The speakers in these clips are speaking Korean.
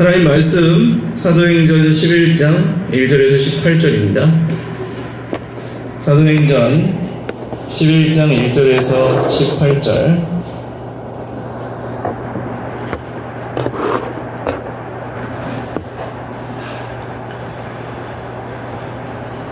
하나님 말씀 사도행전 11장 1절에서 18절입니다. 사도행전 11장 1절에서 18절.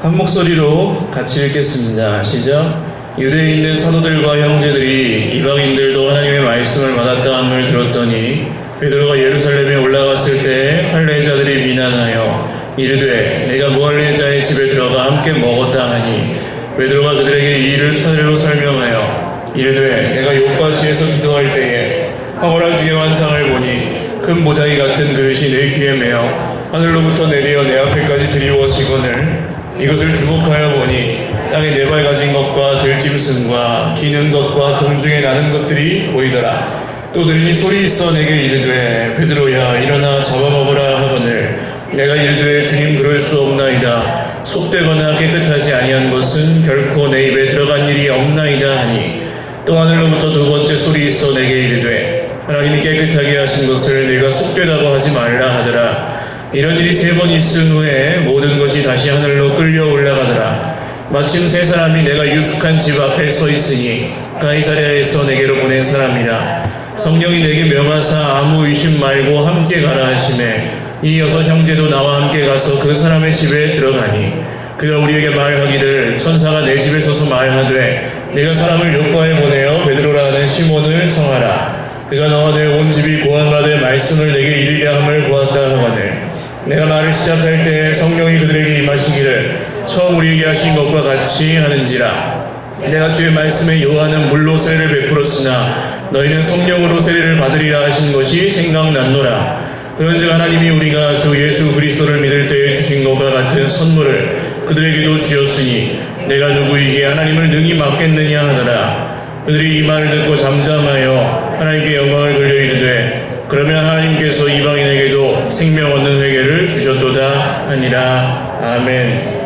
한 목소리로 같이 읽겠습니다. 시작. 유대에 있는 사도들과 형제들이 이방인들도 하나님의 말씀을 받았다함을 들었더니 베드로가 예루살렘에 올라갔을 때 할례자들이 미난하여 이르되 내가 무할례자의 집에 들어가 함께 먹었다 하니 베드로가 그들에게 이 일을 차례로 설명하여 이르되 내가 요파시에서 기도할 때에 황홀한 중의 환상을 보니 큰 보자기 같은 그릇이 내 귀에 매어 하늘로부터 내려 내 앞에까지 드리워지거늘 이것을 주목하여 보니 땅에 네 발 가진 것과 들짐승과 기는 것과 공중에 나는 것들이 보이더라. 또 들으니 소리 있어 내게 이르되 베드로야 일어나 잡아먹으라 하거늘 내가 이르되 주님 그럴 수 없나이다. 속되거나 깨끗하지 아니한 것은 결코 내 입에 들어간 일이 없나이다 하니 또 하늘로부터 두 번째 소리 있어 내게 이르되 하나님이 깨끗하게 하신 것을 내가 속되다고 하지 말라 하더라. 이런 일이 세 번 있은 후에 모든 것이 다시 하늘로 끌려 올라가더라. 마침 세 사람이 내가 유숙한 집 앞에 서 있으니 가이사랴에서 내게로 보낸 사람이라. 성령이 내게 명하사 아무 의심 말고 함께 가라 하시매 이 여섯 형제도 나와 함께 가서 그 사람의 집에 들어가니 그가 우리에게 말하기를 천사가 내 집에 서서 말하되 내가 사람을 요파에 보내어 베드로라 하는 시몬을 청하라. 그가 너와 내 온 집이 구원받을 말씀을 내게 이르려 함을 보았다 하거늘 내가 말을 시작할 때 성령이 그들에게 임하시기를 처음 우리에게 하신 것과 같이 하는지라. 내가 주의 말씀에 요한은 물로 세례를 베풀었으나 너희는 성령으로 세례를 받으리라 하신 것이 생각났노라. 그런즉 하나님이 우리가 주 예수 그리스도를 믿을 때에 주신 것과 같은 선물을 그들에게도 주셨으니 내가 누구에게 하나님을 능히 맡겠느냐 하더라. 그들이 이 말을 듣고 잠잠하여 하나님께 영광을 돌려 이르되 그러면 하나님께서 이방인에게도 생명 얻는 회개를 주셨도다 하니라. 아멘.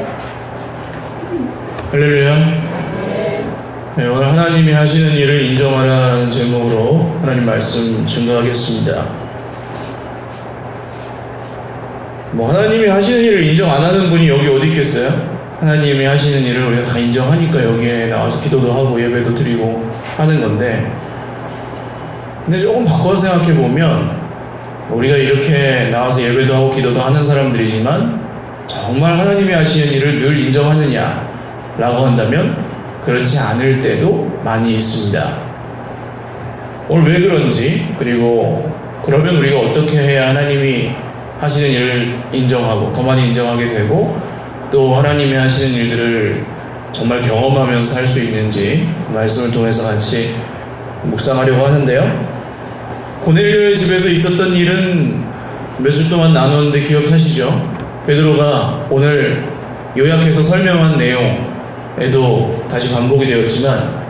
할렐루야. 네, 오늘 하나님이 하시는 일을 인정하라는 제목으로 하나님 말씀 증거하겠습니다. 하나님이 하시는 일을 인정 안 하는 분이 여기 어디 있겠어요? 하나님이 하시는 일을 우리가 다 인정하니까 여기에 나와서 기도도 하고 예배도 드리고 하는 건데, 근데 조금 바꿔서 생각해 보면 우리가 이렇게 나와서 예배도 하고 기도도 하는 사람들이지만 정말 하나님이 하시는 일을 늘 인정하느냐 라고 한다면 그렇지 않을 때도 많이 있습니다. 오늘 왜 그런지, 그리고 그러면 우리가 어떻게 해야 하나님이 하시는 일을 인정하고 더 많이 인정하게 되고 또 하나님이 하시는 일들을 정말 경험하면서 할 수 있는지 말씀을 통해서 같이 묵상하려고 하는데요. 고넬료의 집에서 있었던 일은 몇 주 동안 나누었는데 기억하시죠? 베드로가 오늘 요약해서 설명한 내용에도 다시 반복이 되었지만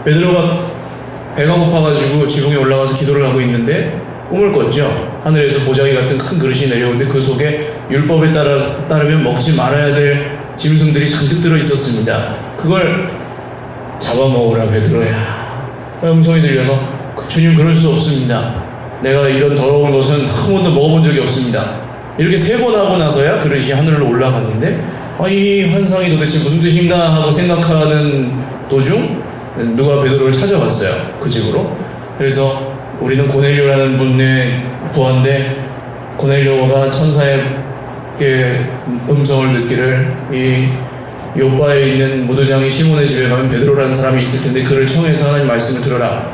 베드로가 배가 고파가지고 지붕에 올라가서 기도를 하고 있는데 꿈을 꿨죠. 하늘에서 보자기 같은 큰 그릇이 내려오는데 그 속에 율법에 따르면 먹지 말아야 될 짐승들이 잔뜩 들어 있었습니다. 그걸 잡아먹으라 베드로야. 음성이 들려서 주님 그럴 수 없습니다. 내가 이런 더러운 것은 한 번도 먹어본 적이 없습니다. 이렇게 세 번 하고 나서야 그릇이 하늘로 올라갔는데 이 환상이 도대체 무슨 뜻인가 하고 생각하는 도중 누가 베드로를 찾아왔어요. 그 집으로. 그래서 우리는 고넬료라는 분의 부하인데 고넬료가 천사의 음성을 듣기를 이 요바에 있는 무도장이 시몬의 집에 가면 베드로라는 사람이 있을 텐데 그를 청해서 하나님 말씀을 들어라.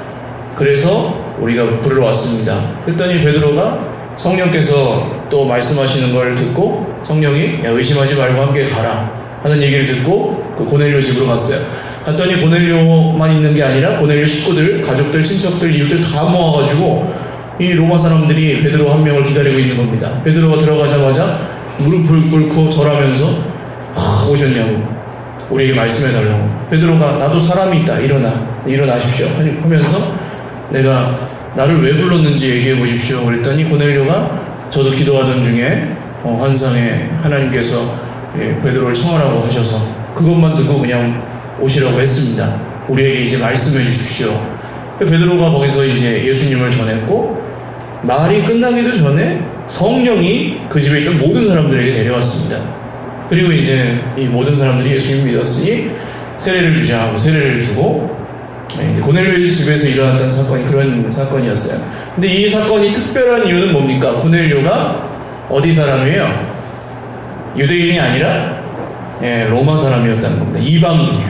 그래서 우리가 부르러 왔습니다. 그랬더니 베드로가 성령께서 또 말씀하시는 걸 듣고 성령이 야 의심하지 말고 함께 가라 하는 얘기를 듣고 그 고넬료 집으로 갔어요. 갔더니 고넬료만 있는 게 아니라 고넬료 식구들, 가족들, 친척들, 이웃들 다 모아가지고 이 로마 사람들이 베드로 한 명을 기다리고 있는 겁니다. 베드로가 들어가자마자 무릎을 꿇고 절하면서 오셨냐고 우리에게 말씀해달라고. 베드로가 나도 사람이 있다 일어나십시오 하면서 내가 나를 왜 불렀는지 얘기해 보십시오 그랬더니 고넬료가 저도 기도하던 중에 환상에 하나님께서 베드로를 청하라고 하셔서 그것만 듣고 그냥 오시라고 했습니다. 우리에게 이제 말씀해 주십시오. 베드로가 거기서 이제 예수님을 전했고 말이 끝나기도 전에 성령이 그 집에 있던 모든 사람들에게 내려왔습니다. 그리고 이제 이 모든 사람들이 예수님을 믿었으니 세례를 주자 하고 세례를 주고, 고넬료의 집에서 일어났던 사건이 그런 사건이었어요. 근데 이 사건이 특별한 이유는 뭡니까? 고넬료가 어디 사람이에요? 유대인이 아니라 로마 사람이었다는 겁니다. 이방인이에요.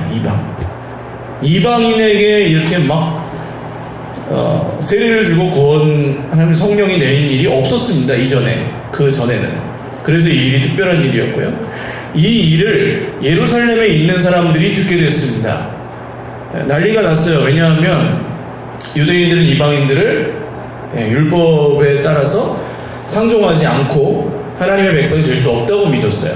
이방인에게 이렇게 막 세례를 주고 하나님 성령이 내린 일이 없었습니다. 이전에, 그 전에는. 그래서 이 일이 특별한 일이었고요. 이 일을 예루살렘에 있는 사람들이 듣게 됐습니다. 난리가 났어요. 왜냐하면 유대인들은 이방인들을 율법에 따라서 상종하지 않고 하나님의 백성이 될 수 없다고 믿었어요.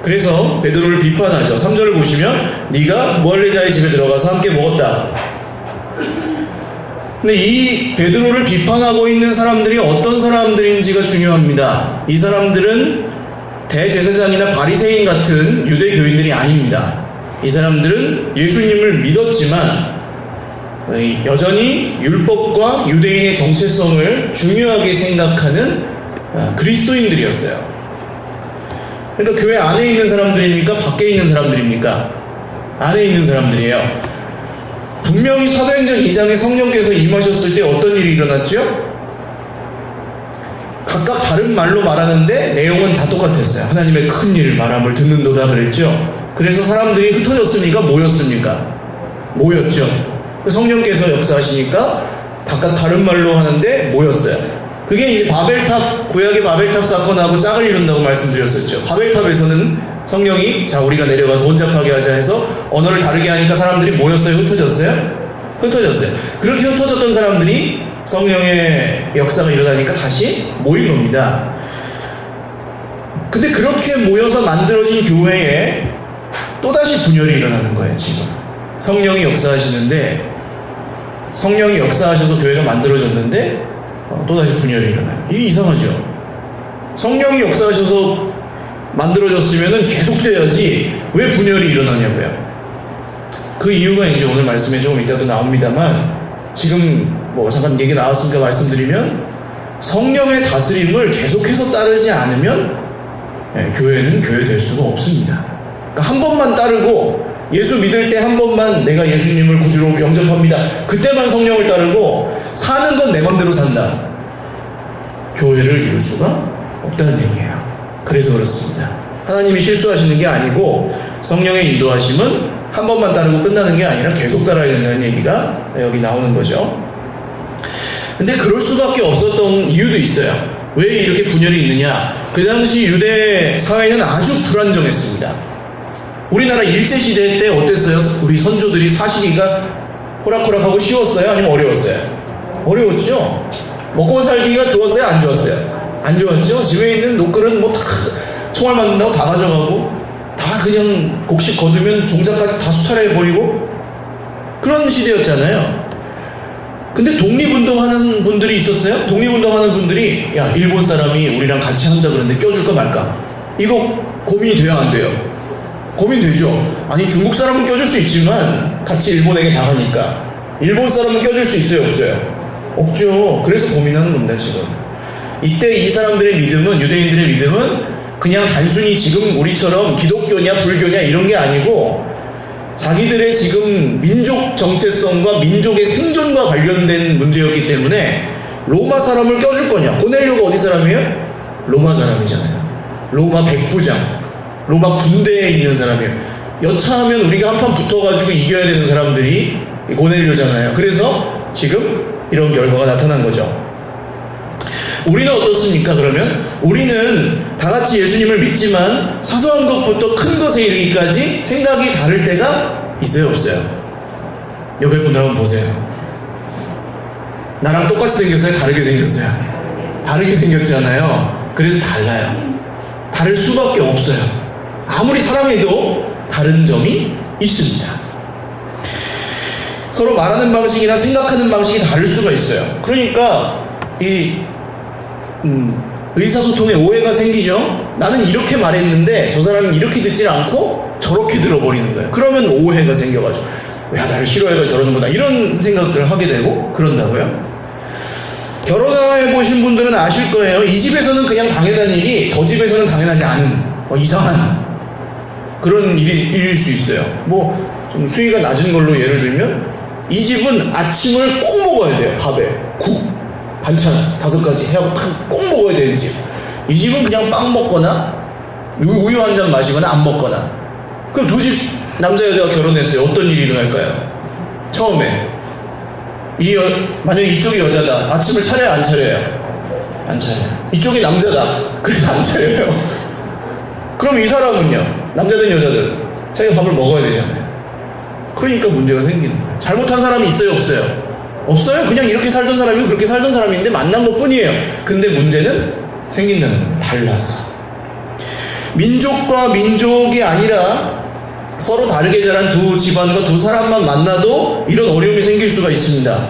그래서 베드로를 비판하죠. 3절을 보시면 네가 무할례자의 집에 들어가서 함께 먹었다. 근데 이 베드로를 비판하고 있는 사람들이 어떤 사람들인지가 중요합니다. 이 사람들은 대제사장이나 바리새인 같은 유대교인들이 아닙니다. 이 사람들은 예수님을 믿었지만 여전히 율법과 유대인의 정체성을 중요하게 생각하는 그리스도인들이었어요. 그러니까 교회 안에 있는 사람들입니까? 밖에 있는 사람들입니까? 안에 있는 사람들이에요. 분명히 사도행전 2장에 성령께서 임하셨을 때 어떤 일이 일어났죠? 각각 다른 말로 말하는데 내용은 다 똑같았어요. 하나님의 큰 일을 말함을 듣는도다 그랬죠. 그래서 사람들이 흩어졌습니까? 모였습니까? 모였죠. 성령께서 역사하시니까 각각 다른 말로 하는데 모였어요. 그게 이제 바벨탑, 구약의 바벨탑 사건하고 짝을 이룬다고 말씀드렸었죠. 바벨탑에서는 성령이 자 우리가 내려가서 혼잡하게 하자 해서 언어를 다르게 하니까 사람들이 모였어요? 흩어졌어요? 흩어졌어요. 그렇게 흩어졌던 사람들이 성령의 역사가 일어나니까 다시 모인 겁니다. 근데 그렇게 모여서 만들어진 교회에 또다시 분열이 일어나는 거예요. 지금 성령이 역사하시는데, 성령이 역사하셔서 교회가 만들어졌는데 또다시 분열이 일어나요. 이게 이상하죠. 성령이 역사하셔서 만들어졌으면 계속돼야지 왜 분열이 일어나냐고요. 그 이유가 이제 오늘 말씀에 조금 이따도 나옵니다만, 지금 뭐 잠깐 얘기 나왔으니까 말씀드리면, 성령의 다스림을 계속해서 따르지 않으면 교회는 교회 될 수가 없습니다. 그러니까 한 번만 따르고 예수 믿을 때 한 번만 내가 예수님을 구주로 영접합니다. 그때만 성령을 따르고 사는 건 내 맘대로 산다. 교회를 이룰 수가 없다는 얘기예요. 그래서 그렇습니다. 하나님이 실수하시는 게 아니고 성령의 인도하심은 한 번만 따르고 끝나는 게 아니라 계속 따라야 된다는 얘기가 여기 나오는 거죠. 근데 그럴 수밖에 없었던 이유도 있어요. 왜 이렇게 분열이 있느냐? 그 당시 유대 사회는 아주 불안정했습니다. 우리나라 일제시대 때 어땠어요? 우리 선조들이 사시기가 호락호락하고 쉬웠어요? 아니면 어려웠어요? 어려웠죠? 먹고 살기가 좋았어요? 안 좋았어요? 안 좋았죠? 집에 있는 녹글은 뭐 다 총알 맞는다고 다 가져가고, 다 그냥 곡식 거두면 종자까지 다 수탈해버리고, 그런 시대였잖아요. 근데 독립운동하는 분들이 있었어요? 독립운동하는 분들이 야 일본 사람이 우리랑 같이 한다 그러는데 껴줄까 말까? 이거 고민이 돼야 안 돼요? 고민되죠. 아니 중국 사람은 껴줄 수 있지만 같이 일본에게 당하니까 일본 사람은 껴줄 수 있어요? 없어요? 없죠. 그래서 고민하는 겁니다. 지금 이때 이 사람들의 믿음은, 유대인들의 믿음은 그냥 단순히 지금 우리처럼 기독교냐 불교냐 이런 게 아니고 자기들의 지금 민족 정체성과 민족의 생존과 관련된 문제였기 때문에 로마 사람을 껴줄 거냐. 고넬료가 어디 사람이에요? 로마 사람이잖아요. 로마 백부장, 로마 군대에 있는 사람이에요. 여차하면 우리가 한판 붙어가지고 이겨야 되는 사람들이 고넬료잖아요. 그래서 지금 이런 결과가 나타난 거죠. 우리는 어떻습니까? 그러면 우리는 다 같이 예수님을 믿지만 사소한 것부터 큰 것에 이르기까지 생각이 다를 때가 있어요? 없어요? 옆에 분들 한번 보세요. 나랑 똑같이 생겼어요? 다르게 생겼어요? 다르게 생겼잖아요. 그래서 달라요. 다를 수밖에 없어요. 아무리 사랑해도 다른 점이 있습니다. 서로 말하는 방식이나 생각하는 방식이 다를 수가 있어요. 그러니까 의사소통에 오해가 생기죠. 나는 이렇게 말했는데 저 사람은 이렇게 듣지 않고 저렇게 들어버리는 거예요. 그러면 오해가 생겨가지고 야 나를 싫어해가 저러는구나 이런 생각들을 하게 되고 그런다고요. 결혼해 보신 분들은 아실 거예요. 이 집에서는 그냥 당연한 일이 저 집에서는 당연하지 않은 이상한 그런 일일 수 있어요. 뭐 좀 수위가 낮은 걸로 예를 들면 이 집은 아침을 꼭 먹어야 돼요. 밥에 국, 반찬 5가지 해갖고 꼭 먹어야 되는 집. 이 집은 그냥 빵 먹거나 우유 한 잔 마시거나 안 먹거나. 그럼 두 집 남자 여자가 결혼했어요. 어떤 일이 일어날까요? 처음에 만약에 이쪽이 여자다. 아침을 차려요 안 차려요? 안 차려요. 이쪽이 남자다. 그래서 안 차려요. 그럼 이 사람은요? 남자든 여자든 자기가 밥을 먹어야 되잖아요. 그러니까 문제가 생기는 거예요. 잘못한 사람이 있어요 없어요? 없어요. 그냥 이렇게 살던 사람이고 그렇게 살던 사람인데 만난 것 뿐이에요. 근데 문제는 생긴다는 거예요. 달라서. 민족과 민족이 아니라 서로 다르게 자란 두 집안과 두 사람만 만나도 이런 어려움이 생길 수가 있습니다.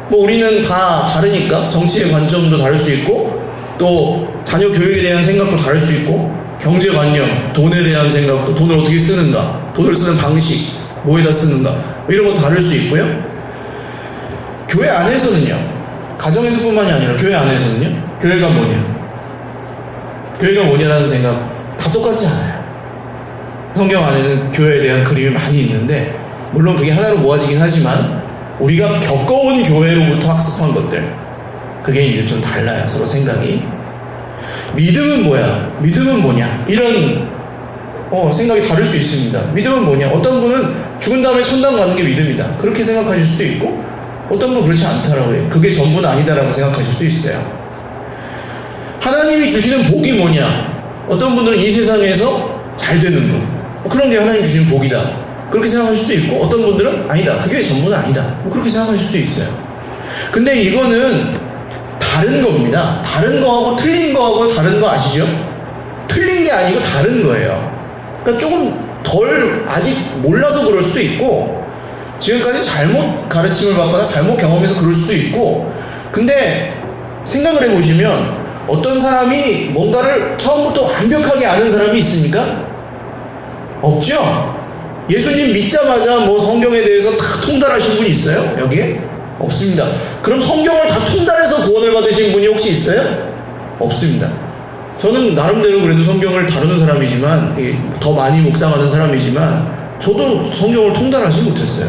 뭐 우리는 다 다르니까 정치의 관점도 다를 수 있고 또 자녀 교육에 대한 생각도 다를 수 있고 경제관념, 돈에 대한 생각도 돈을 어떻게 쓰는가, 돈을 쓰는 방식, 뭐에다 쓰는가 이런 것도 다를 수 있고요. 교회 안에서는요, 가정에서뿐만이 아니라 교회 안에서는요, 교회가 뭐냐라는 생각 다 똑같지 않아요. 성경 안에는 교회에 대한 그림이 많이 있는데 물론 그게 하나로 모아지긴 하지만 우리가 겪어온 교회로부터 학습한 것들 그게 이제 좀 달라요. 서로 생각이. 믿음은 뭐야? 믿음은 뭐냐? 이런 생각이 다를 수 있습니다. 믿음은 뭐냐? 어떤 분은 죽은 다음에 천당 가는 게 믿음이다. 그렇게 생각하실 수도 있고 어떤 분은 그렇지 않다라고 해요. 그게 전부는 아니다라고 생각하실 수도 있어요. 하나님이 주시는 복이 뭐냐? 어떤 분들은 이 세상에서 잘 되는 것 그런 게 하나님 주신 복이다. 그렇게 생각하실 수도 있고 어떤 분들은 아니다. 그게 전부는 아니다. 그렇게 생각하실 수도 있어요. 근데 이거는 다른 겁니다. 다른 거하고 틀린 거하고 다른 거 아시죠? 틀린 게 아니고 다른 거예요. 그러니까 조금 덜 아직 몰라서 그럴 수도 있고 지금까지 잘못 가르침을 받거나 잘못 경험해서 그럴 수도 있고 근데 생각을 해보시면 어떤 사람이 뭔가를 처음부터 완벽하게 아는 사람이 있습니까? 없죠? 예수님 믿자마자 뭐 성경에 대해서 다 통달하신 분이 있어요? 여기에? 없습니다. 그럼 성경을 다 통달해서 구원을 받으신 분이 혹시 있어요? 없습니다. 저는 나름대로 그래도 성경을 다루는 사람이지만 더 많이 묵상하는 사람이지만 저도 성경을 통달하지 못했어요.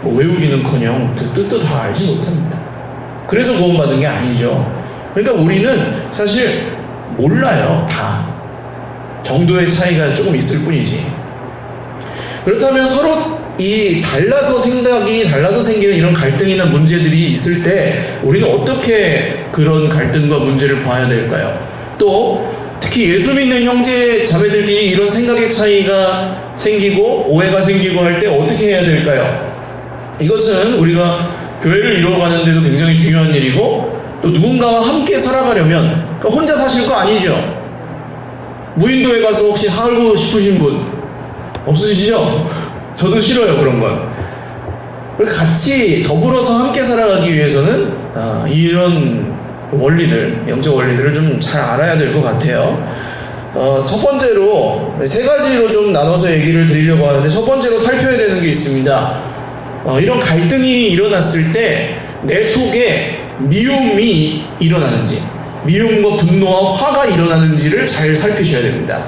뭐 외우기는커녕 뜻도 다 알지 못합니다. 그래서 구원받은 게 아니죠. 그러니까 우리는 사실 몰라요. 다 정도의 차이가 조금 있을 뿐이지. 그렇다면 서로 이 달라서 생기는 이런 갈등이나 문제들이 있을 때 우리는 어떻게 그런 갈등과 문제를 봐야 될까요? 또 특히 예수 믿는 형제 자매들끼리 이런 생각의 차이가 생기고 오해가 생기고 할 때 어떻게 해야 될까요? 이것은 우리가 교회를 이루어가는 데도 굉장히 중요한 일이고 또 누군가와 함께 살아가려면 그러니까 혼자 사실 거 아니죠. 무인도에 가서 혹시 살고 싶으신 분 없으시죠? 저도 싫어요 그런 건. 같이 더불어서 함께 살아가기 위해서는 이런 원리들, 영적 원리들을 좀 잘 알아야 될 것 같아요. 첫 번째로 3가지로 좀 나눠서 얘기를 드리려고 하는데 첫 번째로 살펴야 되는 게 있습니다. 이런 갈등이 일어났을 때 내 속에 미움이 일어나는지 미움과 분노와 화가 일어나는지를 잘 살피셔야 됩니다.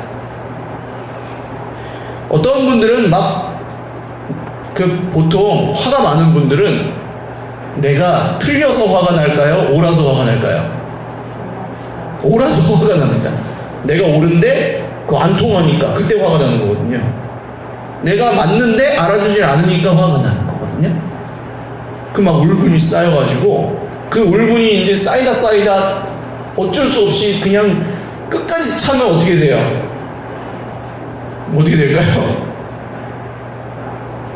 어떤 분들은 보통 화가 많은 분들은 내가 틀려서 화가 날까요? 옳아서 화가 날까요? 옳아서 화가 납니다. 내가 옳은데 그거 안 통하니까 그때 화가 나는 거거든요. 내가 맞는데 알아주질 않으니까 화가 나는 거거든요. 그 막 울분이 쌓여가지고 그 울분이 이제 쌓이다 어쩔 수 없이 그냥 끝까지 차면 어떻게 돼요? 어떻게 될까요?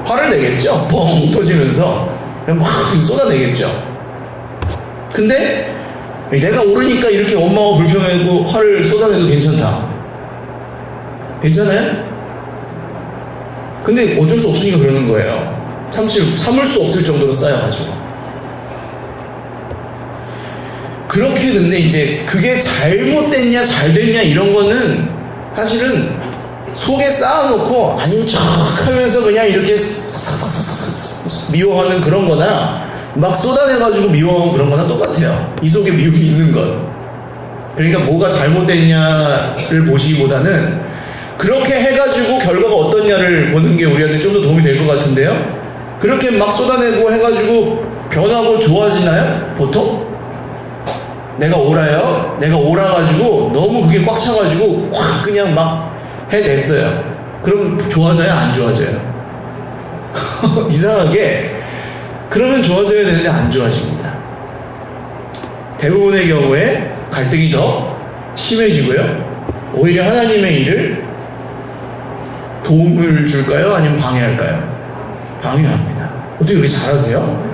화를 내겠죠? 뻥 터지면서 그냥 막 쏟아내겠죠. 근데 내가 옳으니까 이렇게 원망하고 불평하고 화를 쏟아내도 괜찮다. 괜찮아요? 근데 어쩔 수 없으니까 그러는 거예요. 참을 수 없을 정도로 쌓여가지고. 그렇게 근데 이제 그게 잘못됐냐 잘됐냐 이런 거는 사실은 속에 쌓아놓고 아닌 척 하면서 그냥 이렇게 미워하는 그런 거나 막 쏟아내가지고 미워하고 그런 거나 똑같아요. 이 속에 미움이 있는 것. 그러니까 뭐가 잘못됐냐를 보시기보다는 그렇게 해가지고 결과가 어떻냐를 보는 게 우리한테 좀 더 도움이 될 것 같은데요. 그렇게 막 쏟아내고 해가지고 변하고 좋아지나요? 보통? 내가 옳아요? 내가 옳아가지고 너무 그게 꽉 차가지고 확 그냥 막 해냈어요. 그럼 좋아져요? 안 좋아져요? 이상하게 그러면 좋아져야 되는데 안 좋아집니다. 대부분의 경우에 갈등이 더 심해지고요. 오히려 하나님의 일을 도움을 줄까요? 아니면 방해할까요? 방해합니다. 어떻게 그렇게 잘하세요?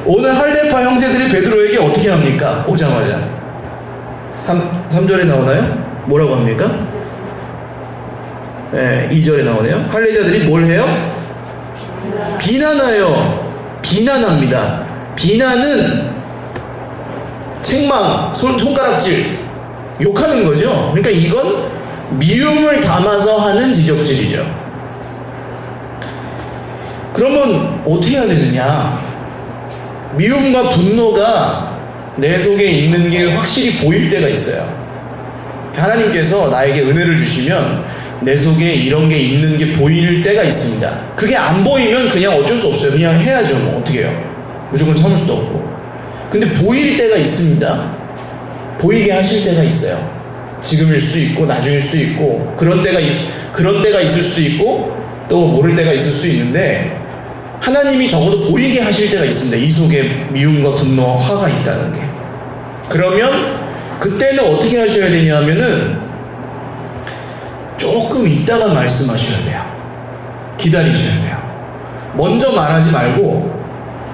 오늘 할레파 형제들이 베드로에게 어떻게 합니까? 오자마자 3절에 나오나요? 뭐라고 합니까? 네, 2절에 나오네요. 할례자들이 뭘 해요? 비난하여 비난합니다. 비난은 책망, 손가락질, 욕하는 거죠. 그러니까 이건 미움을 담아서 하는 지적질이죠. 그러면 어떻게 해야 되느냐? 미움과 분노가 내 속에 있는 게 확실히 보일 때가 있어요. 하나님께서 나에게 은혜를 주시면 내 속에 이런 게 있는 게 보일 때가 있습니다. 그게 안 보이면 그냥 어쩔 수 없어요. 그냥 해야죠. 뭐 어떻게 해요? 무조건 참을 수도 없고. 근데 보일 때가 있습니다. 보이게 하실 때가 있어요. 지금일 수도 있고 나중일 수도 있고 그런 때가 있을 수도 있고 또 모를 때가 있을 수도 있는데 하나님이 적어도 보이게 하실 때가 있습니다. 이 속에 미움과 분노와 화가 있다는 게. 그러면 그때는 어떻게 하셔야 되냐 하면은 조금 있다가 말씀하셔야 돼요. 기다리셔야 돼요. 먼저 말하지 말고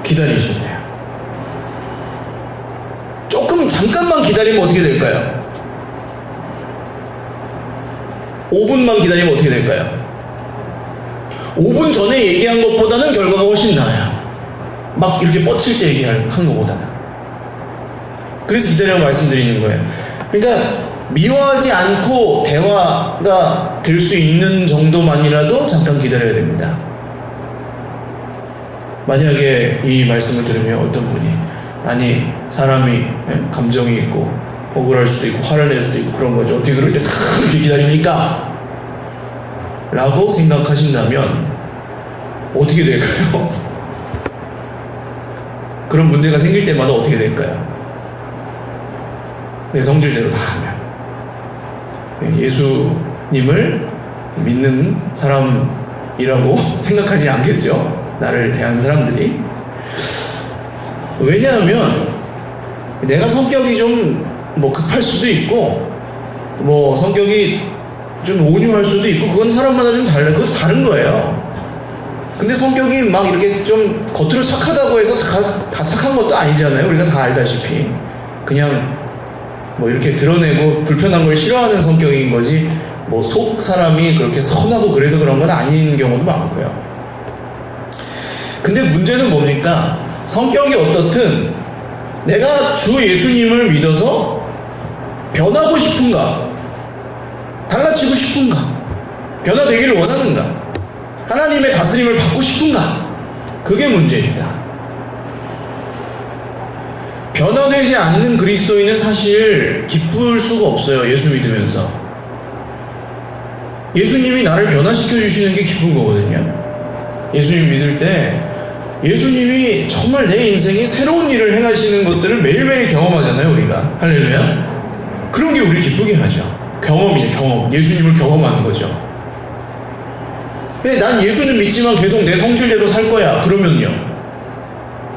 기다리셔야 돼요. 조금 잠깐만 기다리면 어떻게 될까요? 5분만 기다리면 어떻게 될까요? 5분 전에 얘기한 것보다는 결과가 훨씬 나아요. 막 이렇게 뻗칠 때 얘기한 것보다는. 그래서 기다리라고 말씀드리는 거예요. 그러니까 미워하지 않고 대화가 될 수 있는 정도만이라도 잠깐 기다려야 됩니다. 만약에 이 말씀을 들으면 어떤 분이 아니 사람이 감정이 있고 억울할 수도 있고 화를 낼 수도 있고 그런 거죠. 어떻게 그럴 때 다 이렇게 기다립니까? 라고 생각하신다면 어떻게 될까요? 그런 문제가 생길 때마다 어떻게 될까요? 내 성질대로 다 하면 예수님을 믿는 사람이라고 생각하지 않겠죠? 나를 대하는 사람들이. 왜냐하면 내가 성격이 좀 뭐 급할 수도 있고 뭐 성격이 좀 온유할 수도 있고 그건 사람마다 좀 달라요. 그것도 다른 거예요. 근데 성격이 막 이렇게 좀 겉으로 착하다고 해서 다 착한 것도 아니잖아요. 우리가 다 알다시피 그냥 뭐 이렇게 드러내고 불편한 걸 싫어하는 성격인 거지 뭐 속 사람이 그렇게 선하고 그래서 그런 건 아닌 경우도 많고요. 근데 문제는 뭡니까? 성격이 어떻든 내가 주 예수님을 믿어서 변하고 싶은가? 달라지고 싶은가? 변화되기를 원하는가? 하나님의 다스림을 받고 싶은가? 그게 문제입니다. 변화되지 않는 그리스도인은 사실 기쁠 수가 없어요. 예수 믿으면서. 예수님이 나를 변화시켜 주시는 게 기쁜 거거든요. 예수님 믿을 때 예수님이 정말 내 인생에 새로운 일을 행하시는 것들을 매일매일 경험하잖아요. 우리가. 할렐루야. 그런 게 우리 기쁘게 하죠. 경험이죠. 경험. 예수님을 경험하는 거죠. 난 예수는 믿지만 계속 내 성질대로 살 거야. 그러면요.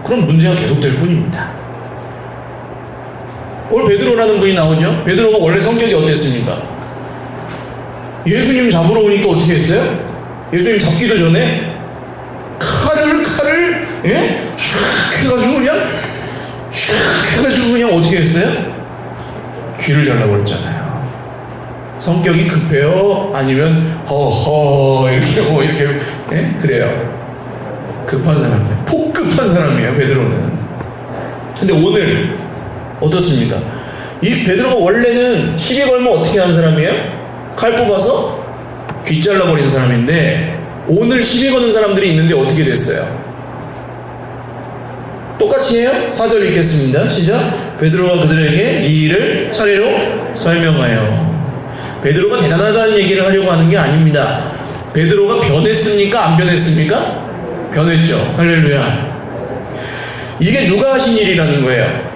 그럼 문제가 계속될 뿐입니다. 오늘 베드로라는 분이 나오죠. 베드로가 원래 성격이 어땠습니까? 예수님 잡으러 오니까 어떻게 했어요? 예수님 잡기도 전에 칼을 슉 해가지고 그냥 어떻게 했어요? 귀를 잘라버렸잖아요. 성격이 급해요? 아니면 허허 이렇게 그래요. 급한 사람이에요. 폭급한 사람이에요. 베드로는. 근데 오늘 어떻습니까? 이 베드로가 원래는 시비 걸면 어떻게 하는 사람이에요? 칼 뽑아서 귀 잘라버린 사람인데 오늘 시비 거는 사람들이 있는데 어떻게 됐어요? 똑같이 해요? 4절 읽겠습니다. 시작. 베드로가 그들에게 이 일을 차례로 설명하여. 베드로가 대단하다는 얘기를 하려고 하는 게 아닙니다. 베드로가 변했습니까? 안 변했습니까? 변했죠. 할렐루야. 이게 누가 하신 일이라는 거예요?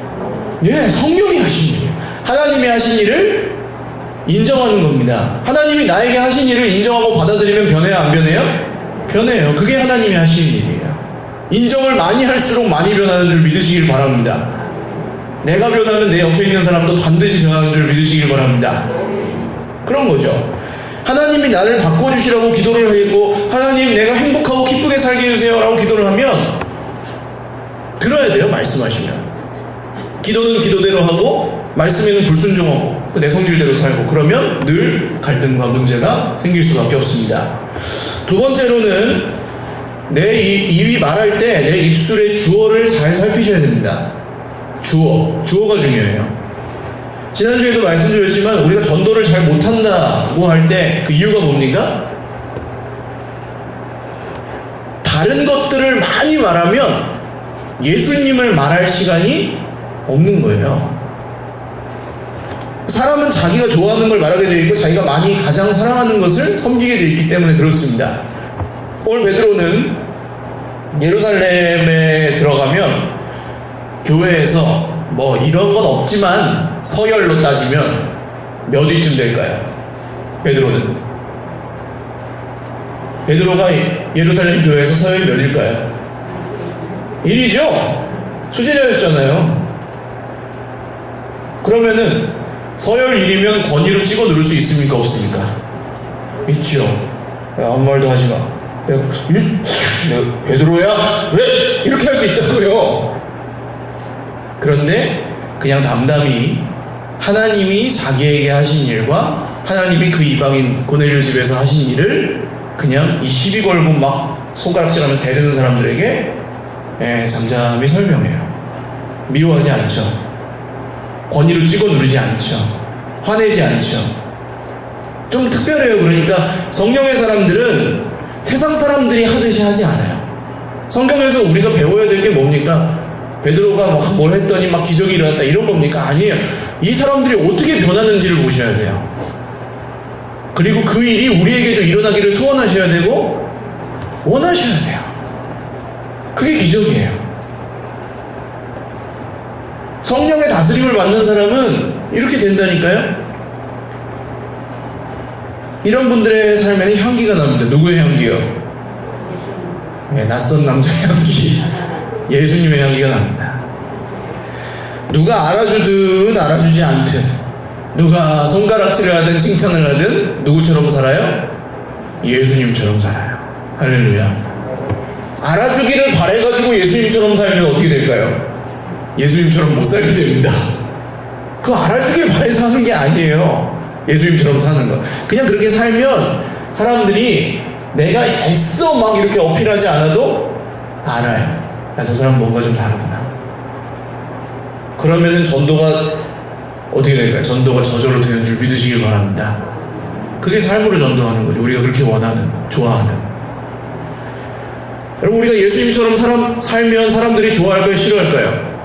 예, 성령이 하신 일이에요. 하나님이 하신 일을 인정하는 겁니다. 하나님이 나에게 하신 일을 인정하고 받아들이면 변해요, 안 변해요? 변해요. 그게 하나님이 하신 일이에요. 인정을 많이 할수록 많이 변하는 줄 믿으시길 바랍니다. 내가 변하면 내 옆에 있는 사람도 반드시 변하는 줄 믿으시길 바랍니다. 그런 거죠. 하나님이 나를 바꿔주시라고 기도를 하고, 하나님 내가 행복하고 기쁘게 살게 해주세요 라고 기도를 하면 들어야 돼요. 말씀하시면. 기도는 기도대로 하고 말씀에는 불순종하고 내 성질대로 살고, 그러면 늘 갈등과 문제가 생길 수밖에 없습니다. 두 번째로는 내 입이 말할 때 내 입술의 주어를 잘 살피셔야 됩니다. 주어가 중요해요. 지난주에도 말씀드렸지만 우리가 전도를 잘 못한다고 할 때 그 이유가 뭡니까? 다른 것들을 많이 말하면 예수님을 말할 시간이 없는 거예요. 사람은 자기가 좋아하는 걸 말하게 되어 있고 자기가 많이 가장 사랑하는 것을 섬기게 되어 있기 때문에 그렇습니다. 오늘 베드로는 예루살렘에 들어가면 교회에서 뭐 이런 건 없지만 서열로 따지면 몇 위쯤 될까요? 베드로가 예루살렘 교회에서 서열 몇일까요? 1위죠? 수제자였잖아요. 그러면은 서열 1위면 권위로 찍어 누를 수 있습니까? 없습니까? 있죠. 야, 아무 말도 하지 마. 야, 베드로야? 왜? 이렇게 할 수 있다고요. 그런데 그냥 담담히 하나님이 자기에게 하신 일과 하나님이 그 이방인 고넬료 집에서 하신 일을 그냥 이 시비 걸고 막 손가락질하면서 대드는 사람들에게 잠잠히 설명해요. 미워하지 않죠. 권위로 찍어 누르지 않죠. 화내지 않죠. 좀 특별해요. 그러니까 성경의 사람들은 세상 사람들이 하듯이 하지 않아요. 성경에서 우리가 배워야 될 게 뭡니까? 베드로가 막 뭘 했더니 막 기적이 일어났다 이런 겁니까? 아니에요. 이 사람들이 어떻게 변하는지를 보셔야 돼요. 그리고 그 일이 우리에게도 일어나기를 소원하셔야 되고 원하셔야 돼요. 그게 기적이에요. 성령의 다스림을 받는 사람은 이렇게 된다니까요. 이런 분들의 삶에는 향기가 납니다. 누구의 향기요? 낯선 남자의 향기. 예수님의 향기가 납니다. 누가 알아주든 알아주지 않든, 누가 손가락질을 하든 칭찬을 하든 누구처럼 살아요? 예수님처럼 살아요. 할렐루야. 알아주기를 바래가지고 예수님처럼 살면 어떻게 될까요? 예수님처럼 못 살게 됩니다. 그거 알아주길 바래서 하는 게 아니에요. 예수님처럼 사는 거. 그냥 그렇게 살면 사람들이 내가 애써 막 이렇게 어필하지 않아도 알아요. 야, 저 사람 뭔가 좀 다르구나. 그러면은 전도가 어떻게 될까요? 전도가 저절로 되는 줄 믿으시길 바랍니다. 그게 삶으로 전도하는 거죠. 우리가 그렇게 원하는, 좋아하는. 여러분, 우리가 예수님처럼 살면 사람들이 좋아할까요? 싫어할까요?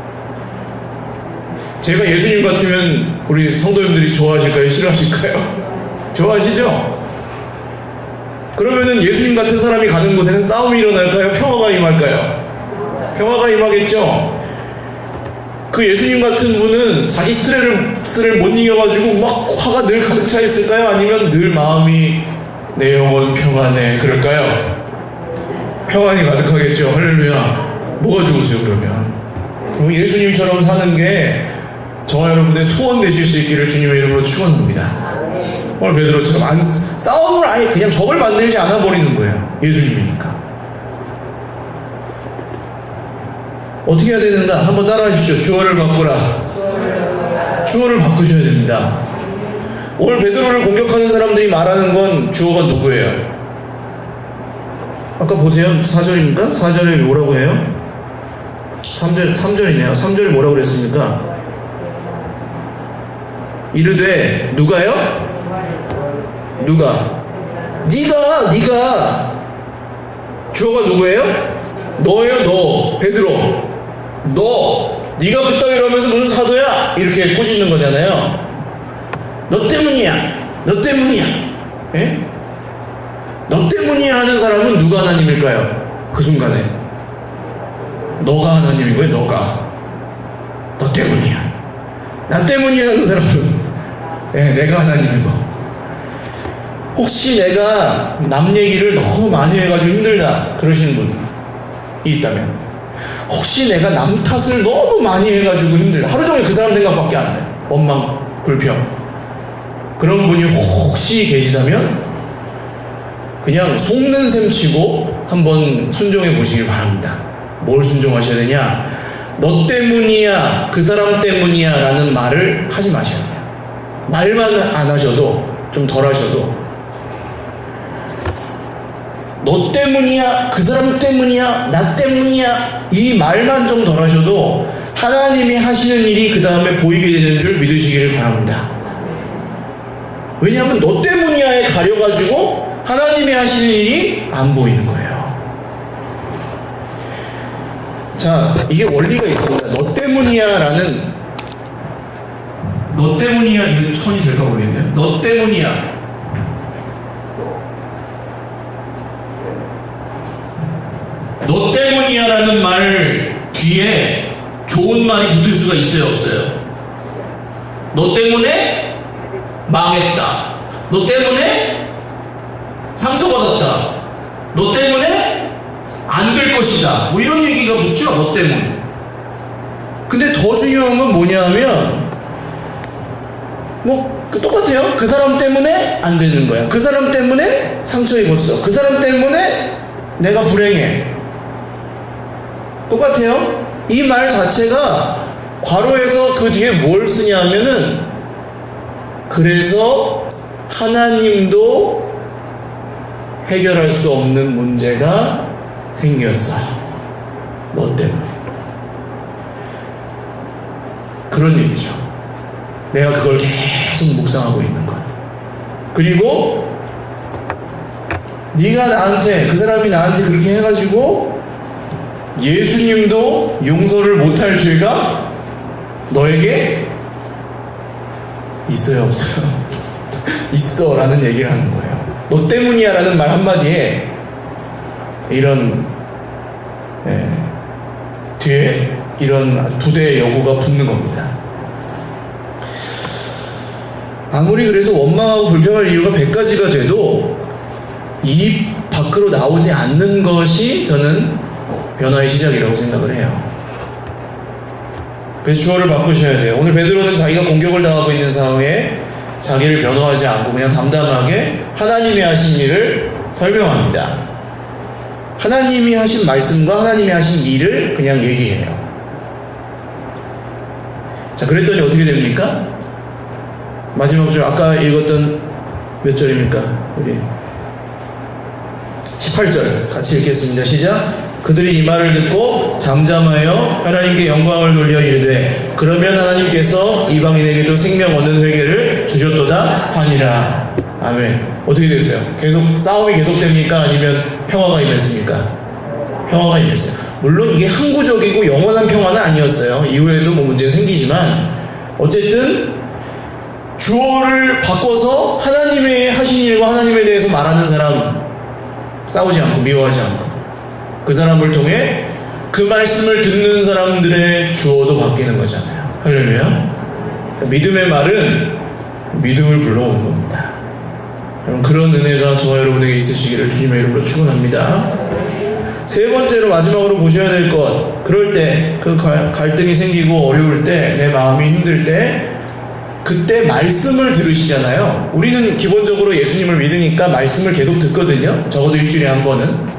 제가 예수님 같으면 우리 성도님들이 좋아하실까요? 싫어하실까요? 좋아하시죠? 그러면은 예수님 같은 사람이 가는 곳에는 싸움이 일어날까요? 평화가 임할까요? 평화가 임하겠죠? 그 예수님 같은 분은 자기 스트레스를 못 이겨가지고 막 화가 늘 가득 차 있을까요? 아니면 늘 마음이 내 영혼 평안해 그럴까요? 평안이 가득하겠죠. 할렐루야. 뭐가 좋으세요 그러면? 그럼 예수님처럼 사는 게 저와 여러분의 소원 되실 수 있기를 주님의 이름으로 축원합니다. 오늘 베드로처럼 싸움을 아예 그냥 적을 만들지 않아 버리는 거예요. 예수님이니까. 어떻게 해야 되는가? 한번 따라 하십시오. 주어를 바꾸라. 주어를 바꾸셔야 됩니다. 오늘 베드로를 공격하는 사람들이 말하는 건 주어가 누구예요? 아까 보세요. 4절입니까? 4절에 뭐라고 해요? 3절이네요. 3절에 뭐라고 그랬습니까? 이르되 누가요? 누가? 네가 주어가 누구예요? 너예요. 너 베드로. 네가 그따위로 하면서 무슨 사도야? 이렇게 꾸짖는 거잖아요. 너 때문이야. 너 때문이야. 예? 너 때문이야 하는 사람은 누가 하나님일까요? 그 순간에 너가 하나님인 거예요. 너 때문이야. 나 때문이야 하는 사람은 내가 하나님인 거. 혹시 내가 남 얘기를 너무 많이 해가지고 힘들다 그러시는 분이 있다면, 혹시 내가 남 탓을 너무 많이 해가지고 힘들다, 하루 종일 그 사람 생각밖에 안 나, 원망 불평, 그런 분이 혹시 계시다면 그냥 속는 셈 치고 한번 순종해 보시길 바랍니다. 뭘 순종하셔야 되냐? 너 때문이야, 그 사람 때문이야 라는 말을 하지 마셔야 돼요. 말만 안 하셔도, 좀 덜 하셔도, 너 때문이야, 그 사람 때문이야, 나 때문이야, 이 말만 좀 덜 하셔도 하나님이 하시는 일이 그 다음에 보이게 되는 줄 믿으시기를 바랍니다. 왜냐하면 너 때문이야에 가려가지고 하나님이 하시는 일이 안 보이는 거예요. 자, 이게 원리가 있습니다. 너 때문이야, 이게 손이 될까 모르겠네. 너 때문이야. 너 때문이야 라는 말 뒤에 좋은 말이 붙을 수가 있어요, 없어요? 너 때문에 망했다, 너 때문에 상처받았다, 너 때문에 안 될 것이다, 뭐 이런 얘기가 붙죠. 너 때문에. 근데 더 중요한 건 뭐냐 하면 똑같아요. 그 사람 때문에 안 되는 거야. 그 사람 때문에 상처 입었어. 그 사람 때문에 내가 불행해. 똑같아요. 이 말 자체가 괄호에서 그 뒤에 뭘 쓰냐 하면은, 그래서 하나님도 해결할 수 없는 문제가 생겼어, 너 때문에. 그런 얘기죠. 내가 그걸 계속 묵상하고 있는 거야. 그리고 네가 나한테, 그 사람이 나한테 그렇게 해가지고 예수님도 용서를 못할 죄가 너에게 있어요, 없어요? 있어 라는 얘기를 하는 거예요. 너 때문이야 라는 말 한마디에 이런 뒤에 이런 부대의 여구가 붙는 겁니다. 아무리 그래서 원망하고 불평할 이유가 100가지가 돼도 입 밖으로 나오지 않는 것이 저는 변화의 시작이라고 생각을 해요. 그래서 주어를 바꾸셔야 돼요. 오늘 베드로는 자기가 공격을 당하고 있는 상황에 자기를 변호하지 않고 그냥 담담하게 하나님이 하신 일을 설명합니다. 하나님이 하신 말씀과 하나님이 하신 일을 그냥 얘기해요. 자, 그랬더니 어떻게 됩니까? 마지막 줄, 아까 읽었던 몇 절입니까? 우리 18절 같이 읽겠습니다. 시작. 그들이 이 말을 듣고 잠잠하여 하나님께 영광을 돌려 이르되, 그러면 하나님께서 이방인에게도 생명 얻는 회개를 주셨도다 하니라. 아멘. 어떻게 됐어요? 계속 싸움이 계속됩니까? 아니면 평화가 임했습니까? 평화가 임했어요. 물론 이게 항구적이고 영원한 평화는 아니었어요. 이후에도 뭐 문제가 생기지만, 어쨌든 주어를 바꿔서 하나님의 하신 일과 하나님에 대해서 말하는 사람, 싸우지 않고 미워하지 않고, 그 사람을 통해 그 말씀을 듣는 사람들의 주어도 바뀌는 거잖아요. 할렐루야. 믿음의 말은 믿음을 불러오는 겁니다. 여러분, 그런 은혜가 저와 여러분에게 있으시기를 주님의 이름으로 축원합니다. 세 번째로, 마지막으로 보셔야 될 것, 그럴 때, 그 갈등이 생기고 어려울 때, 내 마음이 힘들 때, 그때 말씀을 들으시잖아요. 우리는 기본적으로 예수님을 믿으니까 말씀을 계속 듣거든요. 적어도 일주일에 한 번은.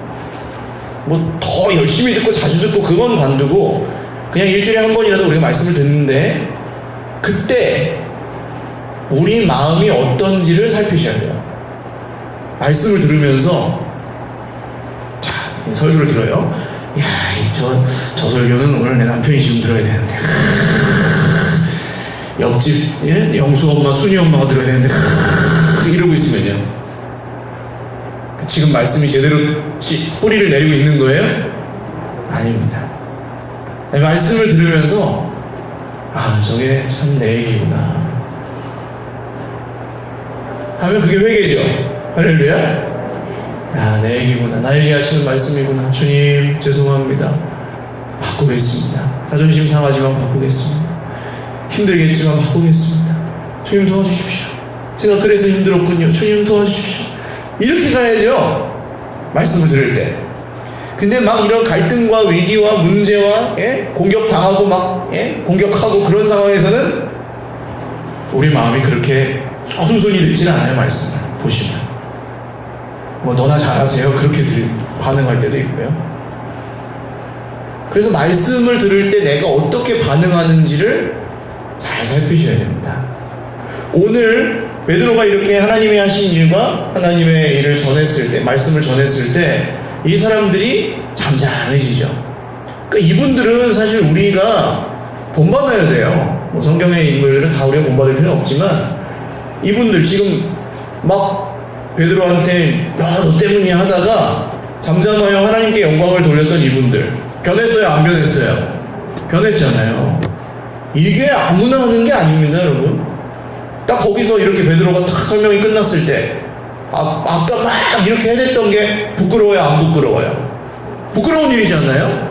뭐 더 열심히 듣고 자주 듣고 그건 관두고 그냥 일주일에 한 번이라도 우리가 말씀을 듣는데, 그때 우리 마음이 어떤지를 살피셔야 돼요. 말씀을 들으면서, 자, 설교를 들어요. 야, 저 설교는 오늘 내 남편이 지금 들어야 되는데, 옆집 영수 엄마, 순이 엄마가 들어야 되는데, 이러고 있으면요, 지금 말씀이 제대로 뿌리를 내리고 있는 거예요? 아닙니다. 말씀을 들으면서 아, 저게 참 내 얘기구나 하면 그게 회개죠. 할렐루야. 아, 내 얘기구나. 나에게 하시는 말씀이구나. 주님 죄송합니다. 바꾸겠습니다. 자존심 상하지만 바꾸겠습니다. 힘들겠지만 바꾸겠습니다. 주님 도와주십시오. 제가 그래서 힘들었군요. 주님 도와주십시오. 이렇게 가야죠. 말씀을 들을 때. 근데 막 이런 갈등과 위기와 문제와 공격당하고 막 공격하고 그런 상황에서는 우리 마음이 그렇게 순순히 듣지는 않아요. 말씀을 보시면 뭐 너나 잘하세요 그렇게 반응할 때도 있고요. 그래서 말씀을 들을 때 내가 어떻게 반응하는지를 잘 살피셔야 됩니다. 오늘 베드로가 이렇게 하나님이 하신 일과 하나님의 일을 전했을 때, 말씀을 전했을 때 이 사람들이 잠잠해지죠. 그러니까 이분들은 사실 우리가 본받아야 돼요. 뭐 성경의 인물들은 다 우리가 본받을 필요는 없지만 이분들 지금 막 베드로한테 야, 너 때문이야 하다가 잠잠하여 하나님께 영광을 돌렸던 이분들 변했어요? 안 변했어요? 변했잖아요. 이게 아무나 하는 게 아닙니다, 여러분. 딱 거기서 이렇게 베드로가 딱 설명이 끝났을 때 아까 막 이렇게 해댔던 게 부끄러워요? 안 부끄러워요? 부끄러운 일이잖아요.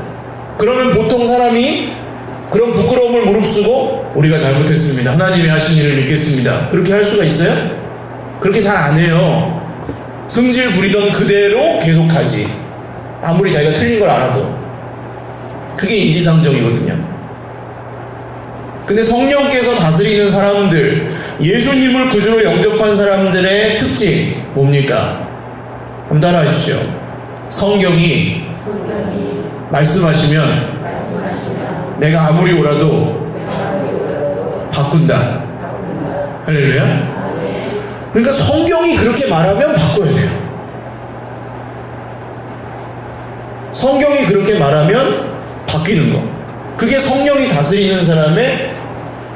그러면 보통 사람이 그런 부끄러움을 무릅쓰고 우리가 잘못했습니다. 하나님이 하신 일을 믿겠습니다. 그렇게 할 수가 있어요? 그렇게 잘 안 해요. 승질 부리던 그대로 계속하지. 아무리 자기가 틀린 걸 알아도. 그게 인지상정이거든요. 근데 성령께서 다스리는 사람들, 예수님을 구주로 영접한 사람들의 특징 뭡니까? 한번 따라해 주시죠. 성경이 말씀하시면 내가 아무리 오라도 바꾼다. 할렐루야. 그러니까 성경이 그렇게 말하면 바꿔야 돼요. 성경이 그렇게 말하면 바뀌는 거. 그게 성령이 다스리는 사람의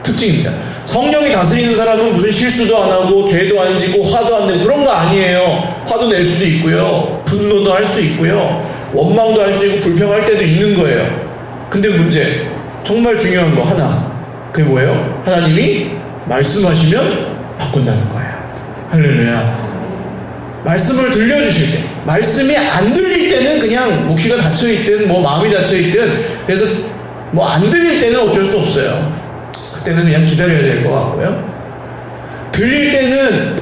특징입니다. 성령이 다스리는 사람은 무슨 실수도 안 하고 죄도 안 지고 화도 안 내고 그런 거 아니에요. 화도 낼 수도 있고요. 분노도 할 수 있고요. 원망도 할 수 있고 불평할 때도 있는 거예요. 근데 문제, 정말 중요한 거 하나. 그게 뭐예요? 하나님이 말씀하시면 바꾼다는 거예요. 할렐루야. 말씀을 들려주실 때, 말씀이 안 들릴 때는 그냥 뭐 귀가 닫혀있든 뭐 마음이 닫혀있든 그래서 뭐 안 들릴 때는 어쩔 수 없어요. 그때는 그냥 기다려야 될 것 같고요. 들릴 때는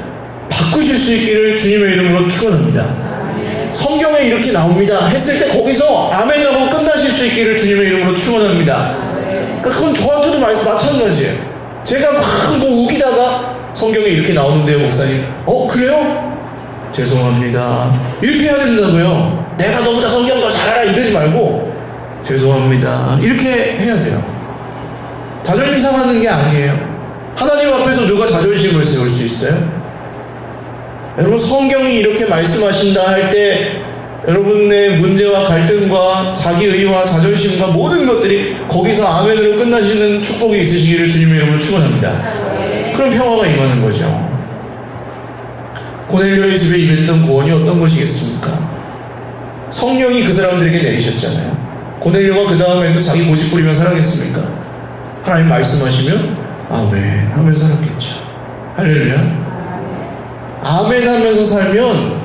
바꾸실 수 있기를 주님의 이름으로 축원합니다. 성경에 이렇게 나옵니다 했을 때 거기서 아멘 하고 끝나실 수 있기를 주님의 이름으로 축원합니다. 그러니까 그건 저한테도 마찬가지예요. 제가 막 뭐 우기다가 성경에 이렇게 나오는데요, 목사님. 그래요? 죄송합니다. 이렇게 해야 된다고요. 내가 너보다 성경 더 잘 알아 이러지 말고 죄송합니다. 이렇게 해야 돼요. 자존심 상하는 게 아니에요. 하나님 앞에서 누가 자존심을 세울 수 있어요? 여러분, 성경이 이렇게 말씀하신다 할 때 여러분의 문제와 갈등과 자기 의와 자존심과 모든 것들이 거기서 아멘으로 끝나시는 축복이 있으시기를 주님의 이름으로 축원합니다. 그럼 평화가 임하는 거죠. 고넬료의 집에 임했던 구원이 어떤 것이겠습니까? 성령이 그 사람들에게 내리셨잖아요. 고넬료가 그 다음에도 자기 고집 부리며 살았겠습니까? 하나님 말씀하시면 아멘 하면서 살았겠죠. 할렐루야. 아멘 하면서 살면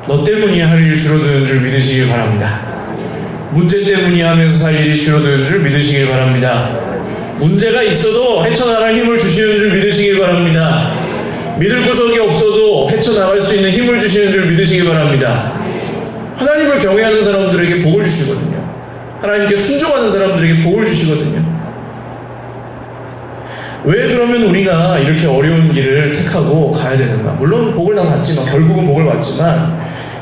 너 때문이야 할 일이 줄어드는 줄 믿으시길 바랍니다. 문제 때문이야 하면서 살 일이 줄어드는 줄 믿으시길 바랍니다. 문제가 있어도 헤쳐나갈 힘을 주시는 줄 믿으시길 바랍니다. 믿을 구석이 없어도 헤쳐나갈 수 있는 힘을 주시는 줄 믿으시길 바랍니다. 하나님을 경외하는 사람들에게 복을 주시거든요. 하나님께 순종하는 사람들에게 복을 주시거든요. 왜 그러면 우리가 이렇게 어려운 길을 택하고 가야 되는가? 물론 복을 다 받지만, 결국은 복을 받지만,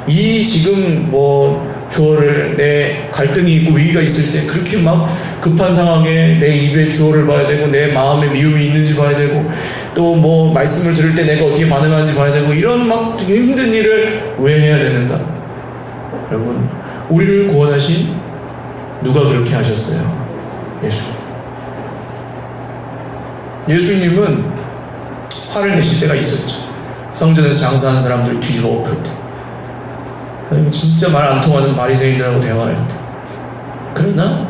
이 지금 주어를 내 갈등이 있고 위기가 있을 때 그렇게 막 급한 상황에 내 입에 주어를 봐야 되고 내 마음에 미움이 있는지 봐야 되고 또 뭐 말씀을 들을 때 내가 어떻게 반응하는지 봐야 되고 이런 막 되게 힘든 일을 왜 해야 되는가? 여러분, 우리를 구원하신 누가 그렇게 하셨어요? 예수. 예수님은 화를 내실 때가 있었죠. 성전에서 장사하는 사람들 뒤집어 엎을 때, 진짜 말 안 통하는 바리새인들하고 대화할 때. 그러나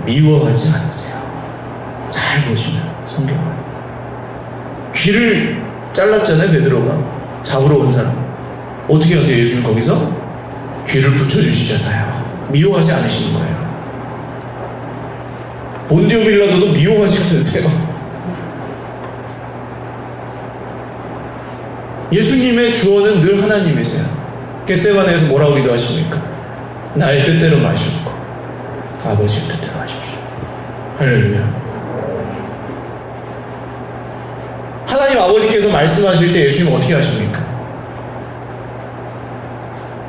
미워하지 않으세요. 잘 보시면 성경을. 귀를 잘랐잖아요. 베드로가 잡으러 온 사람 어떻게 하세요? 예수님 거기서 귀를 붙여주시잖아요. 미워하지 않으신 거예요. 본디오 빌라도도 미워하지 않으세요. 예수님의 주어는 늘 하나님이세요. 겟세마네에서 뭐라고 기도하십니까? 나의 뜻대로 마시고 아버지의 뜻대로 하십시오. 할렐루야. 하나님 아버지께서 말씀하실 때 예수님 어떻게 하십니까?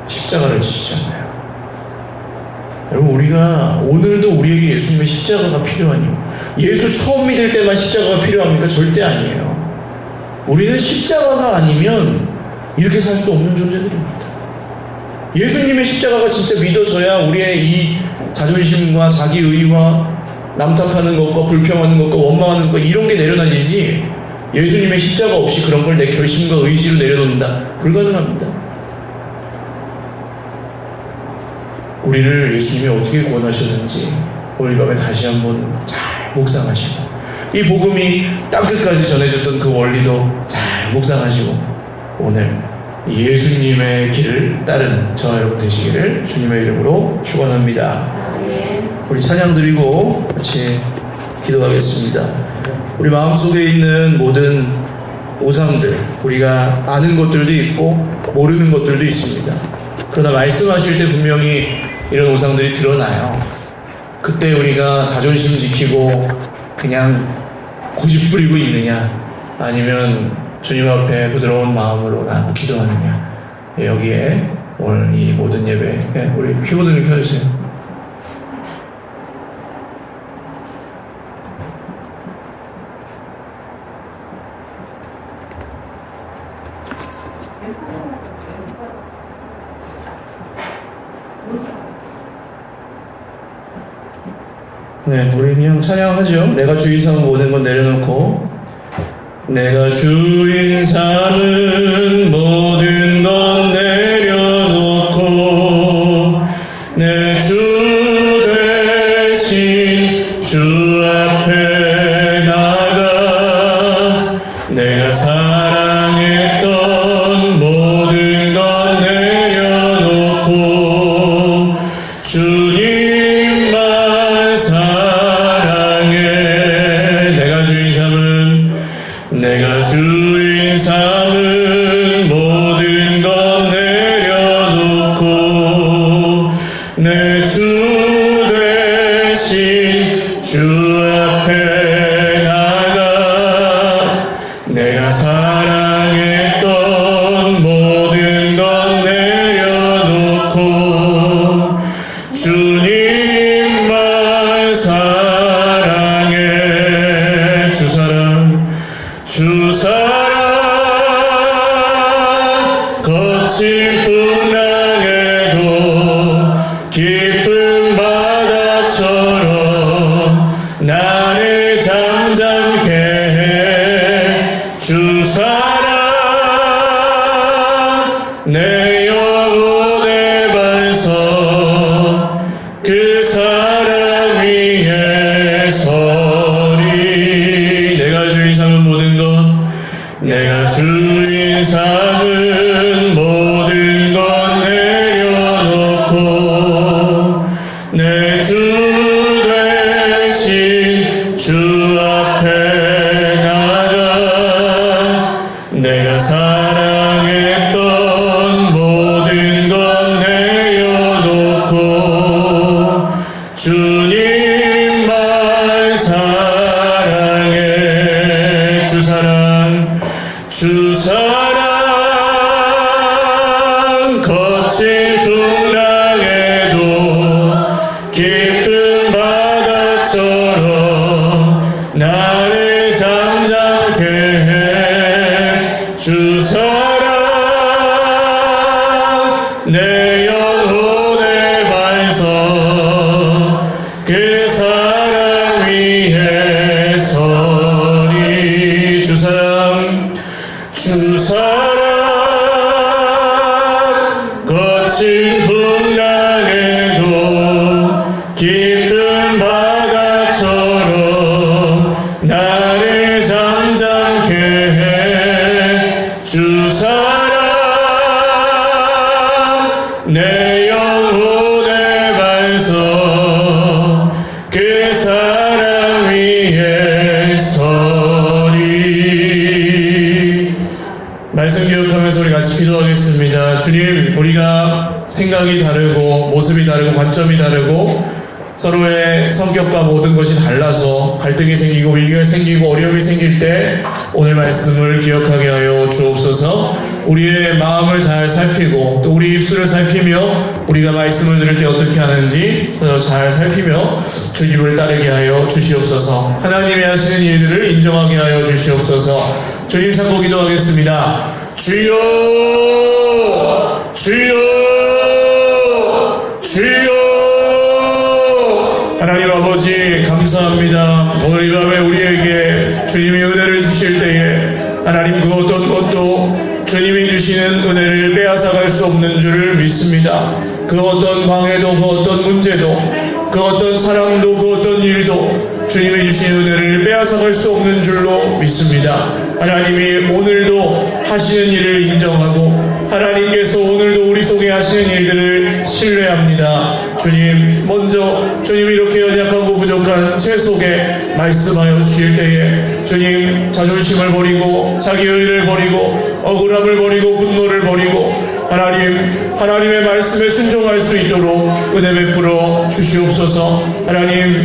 십자가를 지시잖아요. 여러분, 우리가 오늘도 우리에게 예수님의 십자가가 필요한 이유, 예수 처음 믿을 때만 십자가가 필요합니까? 절대 아니에요. 우리는 십자가가 아니면 이렇게 살 수 없는 존재들입니다. 예수님의 십자가가 진짜 믿어져야 우리의 이 자존심과 자기의와 남 탓하는 것과 불평하는 것과 원망하는 것 이런 게 내려놔지지, 예수님의 십자가 없이 그런 걸 내 결심과 의지로 내려놓는다, 불가능합니다. 우리를 예수님이 어떻게 구원하셨는지 오늘 밤에 다시 한번 잘 묵상하시고, 이 복음이 땅끝까지 전해졌던 그 원리도 잘 묵상하시고, 오늘 예수님의 길을 따르는 저와 여러분 되시기를 주님의 이름으로 축원합니다. 우리 찬양 드리고 같이 기도하겠습니다. 우리 마음속에 있는 모든 우상들, 우리가 아는 것들도 있고 모르는 것들도 있습니다. 그러나 말씀하실 때 분명히 이런 우상들이 드러나요. 그때 우리가 자존심 지키고 그냥 고집 부리고 있느냐, 아니면 주님 앞에 부드러운 마음으로 나아가 기도하느냐, 여기에 오늘 이 모든 예배, 우리 키보드 좀 켜주세요. 네, 우리 그냥 찬양하죠. 내가 주인 삼은 모든 건 내려놓고, 내가 주인 삼은 모든 건 내려놓고, 내 주 대신 주 앞에 나가, 내가 사랑했던 모든 건 내려놓고, 주님만 사랑해. 내가 주인 삼은 모든 건 내려놓고, 내 주 대신 주 앞에 나가, 내가 사랑했던 모든 건 내려놓고, 주님만 사랑해. 주 사랑 거친 풍랑에도 깊은 바다처럼 나를 잠잠케 해. 주 사랑 내 영혼의 반석, 그 사랑 위에 서리. 내가 주인 삼은 모든 것, 내가 주인 삼은 모든 것 내려놓고, 내 주 대신 주 앞에 나가, 내가 사랑했던 모든 것 내려놓고, 주님만 사랑해. 주 사랑 거친 풍랑에도 깊은 바다처럼 나를 잠잠케 해. 주 사랑 내 영혼의 반석, 그 사랑 위에 서리. 주 사랑 거친 풍랑에도 깊은 바다 함께 해 주사랑 내 영혼의 반석 그 사랑 위에 서리. 말씀 기억하면서 우리 같이 기도하겠습니다. 주님, 우리가 생각이 다르고 모습이 다르고 관점이 다르고 서로의 성격과 모든 것이 달라서 갈등이 생기고 위기가 생기고 어려움이 생길 때 오늘 말씀을 기억하게 하여 주옵소서. 우리의 마음을 잘 살피고 또 우리 입술을 살피며 우리가 말씀을 들을 때 어떻게 하는지 서로 잘 살피며 주님을 따르게 하여 주시옵소서. 하나님이 하시는 일들을 인정하게 하여 주시옵소서. 주님 찾고 기도하겠습니다. 주여, 주여, 주여. 하나님 아버지 감사합니다. 오늘 이 밤에 우리에게 주님이 은혜를 주실 때에 하나님 그 어떤 것도 주님이 주시는 은혜를 빼앗아갈 수 없는 줄을 믿습니다. 그 어떤 방해도 그 어떤 문제도 그 어떤 사랑도 그 어떤 일도 주님이 주신 은혜를 빼앗아갈 수 없는 줄로 믿습니다. 하나님이 오늘도 하시는 일을 인정하고 하나님께서 오늘도 우리 속에 하시는 일들을 신뢰합니다. 주님, 먼저 주님이 이렇게 연약하고 부족한 제 속에 말씀하여 주실 때에 주님 자존심을 버리고 자기 의를 버리고 억울함을 버리고 분노를 버리고 하나님의 말씀에 순종할 수 있도록 은혜 베풀어 주시옵소서. 하나님,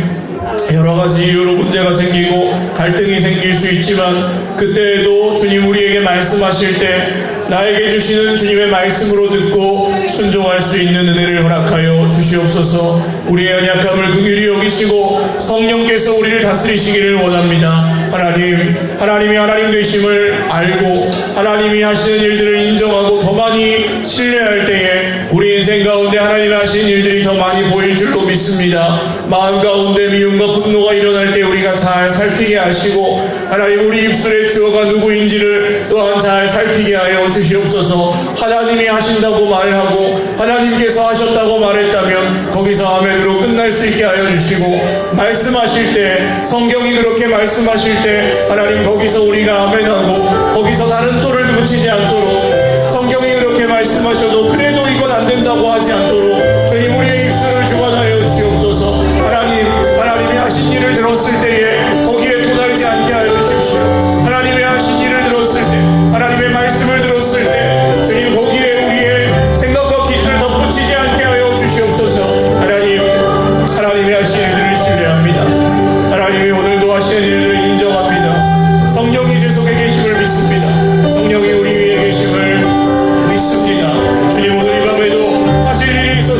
여러 가지 이유로 문제가 생기고 갈등이 생길 수 있지만 그때에도 주님 우리에게 말씀하실 때 나에게 주시는 주님의 말씀으로 듣고 순종할 수 있는 은혜를 허락하여 주시옵소서. 우리의 연약함을 긍휼히 여기시고 성령께서 우리를 다스리시기를 원합니다. 하나님이 하나님 되심을 알고 하나님이 하시는 일들을 인정하고 더 많이 신뢰할 때에 우리 인생 가운데 하나님이 하시는 일들이 더 많이 보일 줄로 믿습니다. 마음 가운데 미움과 분노가 일어날 때 우리가 잘 살피게 하시고 하나님 우리 입술의 주어가 누구인지를 또한 잘 살피게 하여 주시옵소서. 하나님이 하신다고 말하고 하나님께서 하셨다고 말했다면 거기서 아멘으로 끝날 수 있게 하여 주시고 말씀하실 때 성경이 그렇게 말씀하실 때 하나님 거기서 우리가 아멘하고 거기서 다른 또를 붙이지 않도록 성경이 그렇게 말씀하셔도 그래도 이건 안 된다고 하지 않도록 주님 우리의 입술을 주관하여 주시옵소서. 하나님이 하신 일을 들었을 때에 거기에 도달지 않게 하여 주십시오. 하나님이 하신 일을 들었을 때 하나님의 말씀을 들었을 때 주님 거기에 우리의 생각과 기준을 덧붙이지 않게 하여 주시옵소서. 하나님이 하신 일들을 신뢰합니다. 하나님이 오늘도 하시는 일들을 인정합니다. 성령이 제 속에 계심을 믿습니다. 성령이 우리 위에 계심을 믿습니다. 주님 오늘 이 밤에도 하실 일이 있어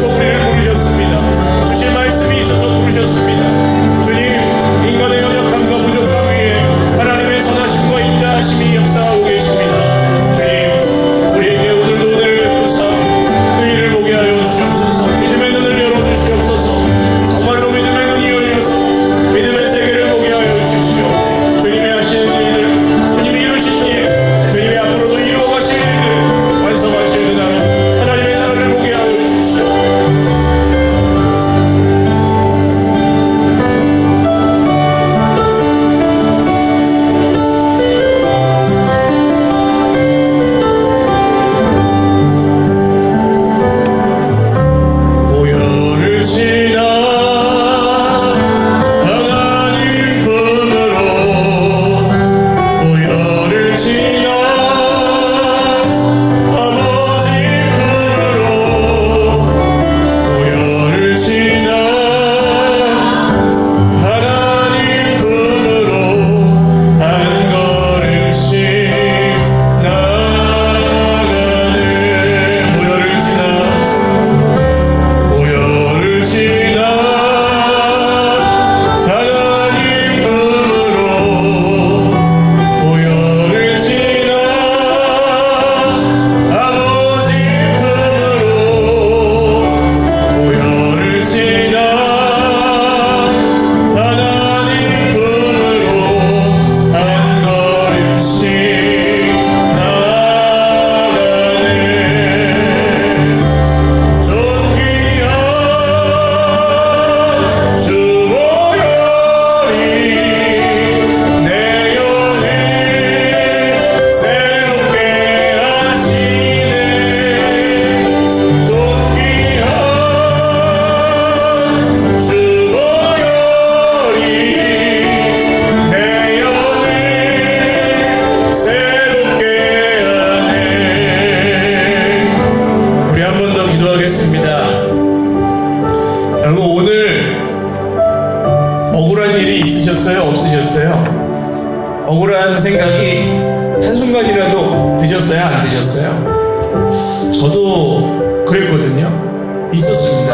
생각이 한순간이라도 드셨어요? 안 드셨어요? 저도 그랬거든요. 있었습니다.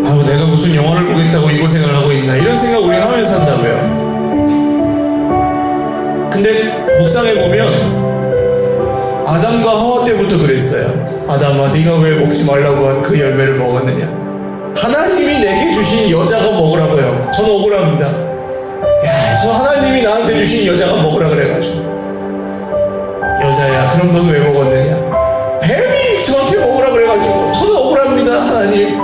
아우, 내가 무슨 영화를 보겠다고 이 고생을 하고 있나, 이런 생각 우리가 하면서 산다고요. 근데 묵상해보면 아담과 하와 때부터 그랬어요. 아담아, 네가 왜 먹지 말라고 한 그 열매를 먹었느냐? 하나님이 내게 주신 여자가 먹으라고요. 저는 억울합니다. 야, 저 하나님이 나한테 주신 여자가 먹으라 그래가지고, 여자야, 그럼 넌 왜 먹었느냐? 뱀이 저한테 먹으라 그래가지고, 저는 억울합니다. 하나님,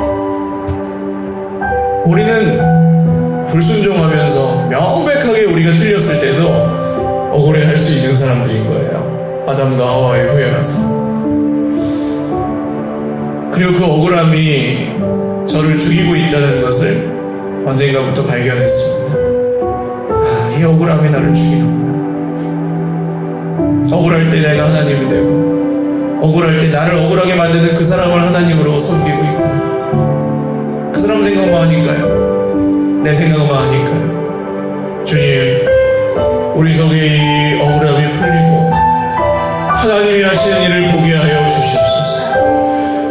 우리는 불순종하면서 명백하게 우리가 틀렸을 때도 억울해할 수 있는 사람들인 거예요. 아담과 하와의 후예라서. 그리고 그 억울함이 저를 죽이고 있다는 것을 언젠가부터 발견했습니다. 아, 이 억울함이 나를 죽이는구나. 억울할 때 내가 하나님이 되고, 억울할 때 나를 억울하게 만드는 그 사람을 하나님으로 섬기고 있구나. 그 사람 생각만 하니까요. 내 생각만 하니까요. 주님, 우리 속에 이 억울함이 풀리고 하나님이 하시는 일을 보게 하여 주시옵소서.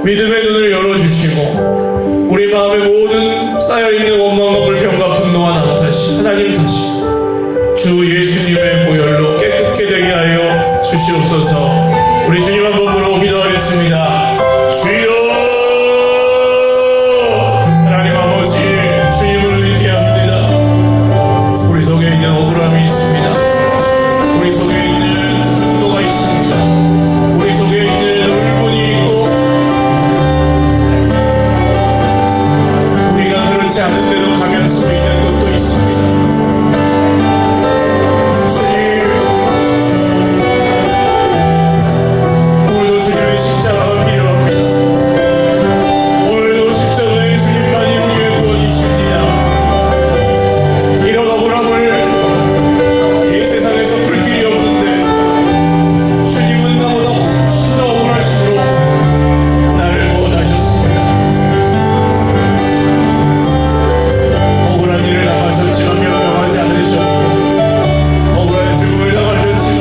믿음의 눈을 열어주시고 우리 마음에 모든 쌓여있는 원망과 불평과 분노와 남 탓이, 하나님 탓이 주 예수님의 보혈로 깨끗게 되게 하여 주시옵소서. 우리 주님 한 번 부르고 기도하겠습니다. 주여, 하나님 아버지, 주님을 의지합니다. 우리 속에 있는 억울함이 있습니다. 우리 속에 있는 분노가 있습니다. 우리 속에 있는 울분이 있고, 우리가 그렇지 않은 데로 가면 수 있는 것도 있습니다. 주님, 오늘도 주님의 십자가가 필요합니다. 오늘도 십자가의 주님만이 우리의 구원이십니다. 이런 억울함을 이 세상에서 풀 길이 없는데 주님은 나보다 훨씬 더 억울하심으로 나를 구원하셨습니다. 억울한 일을 당하셨지만 변명하지 않으셨고, 억울한 죽음을 당하셨지만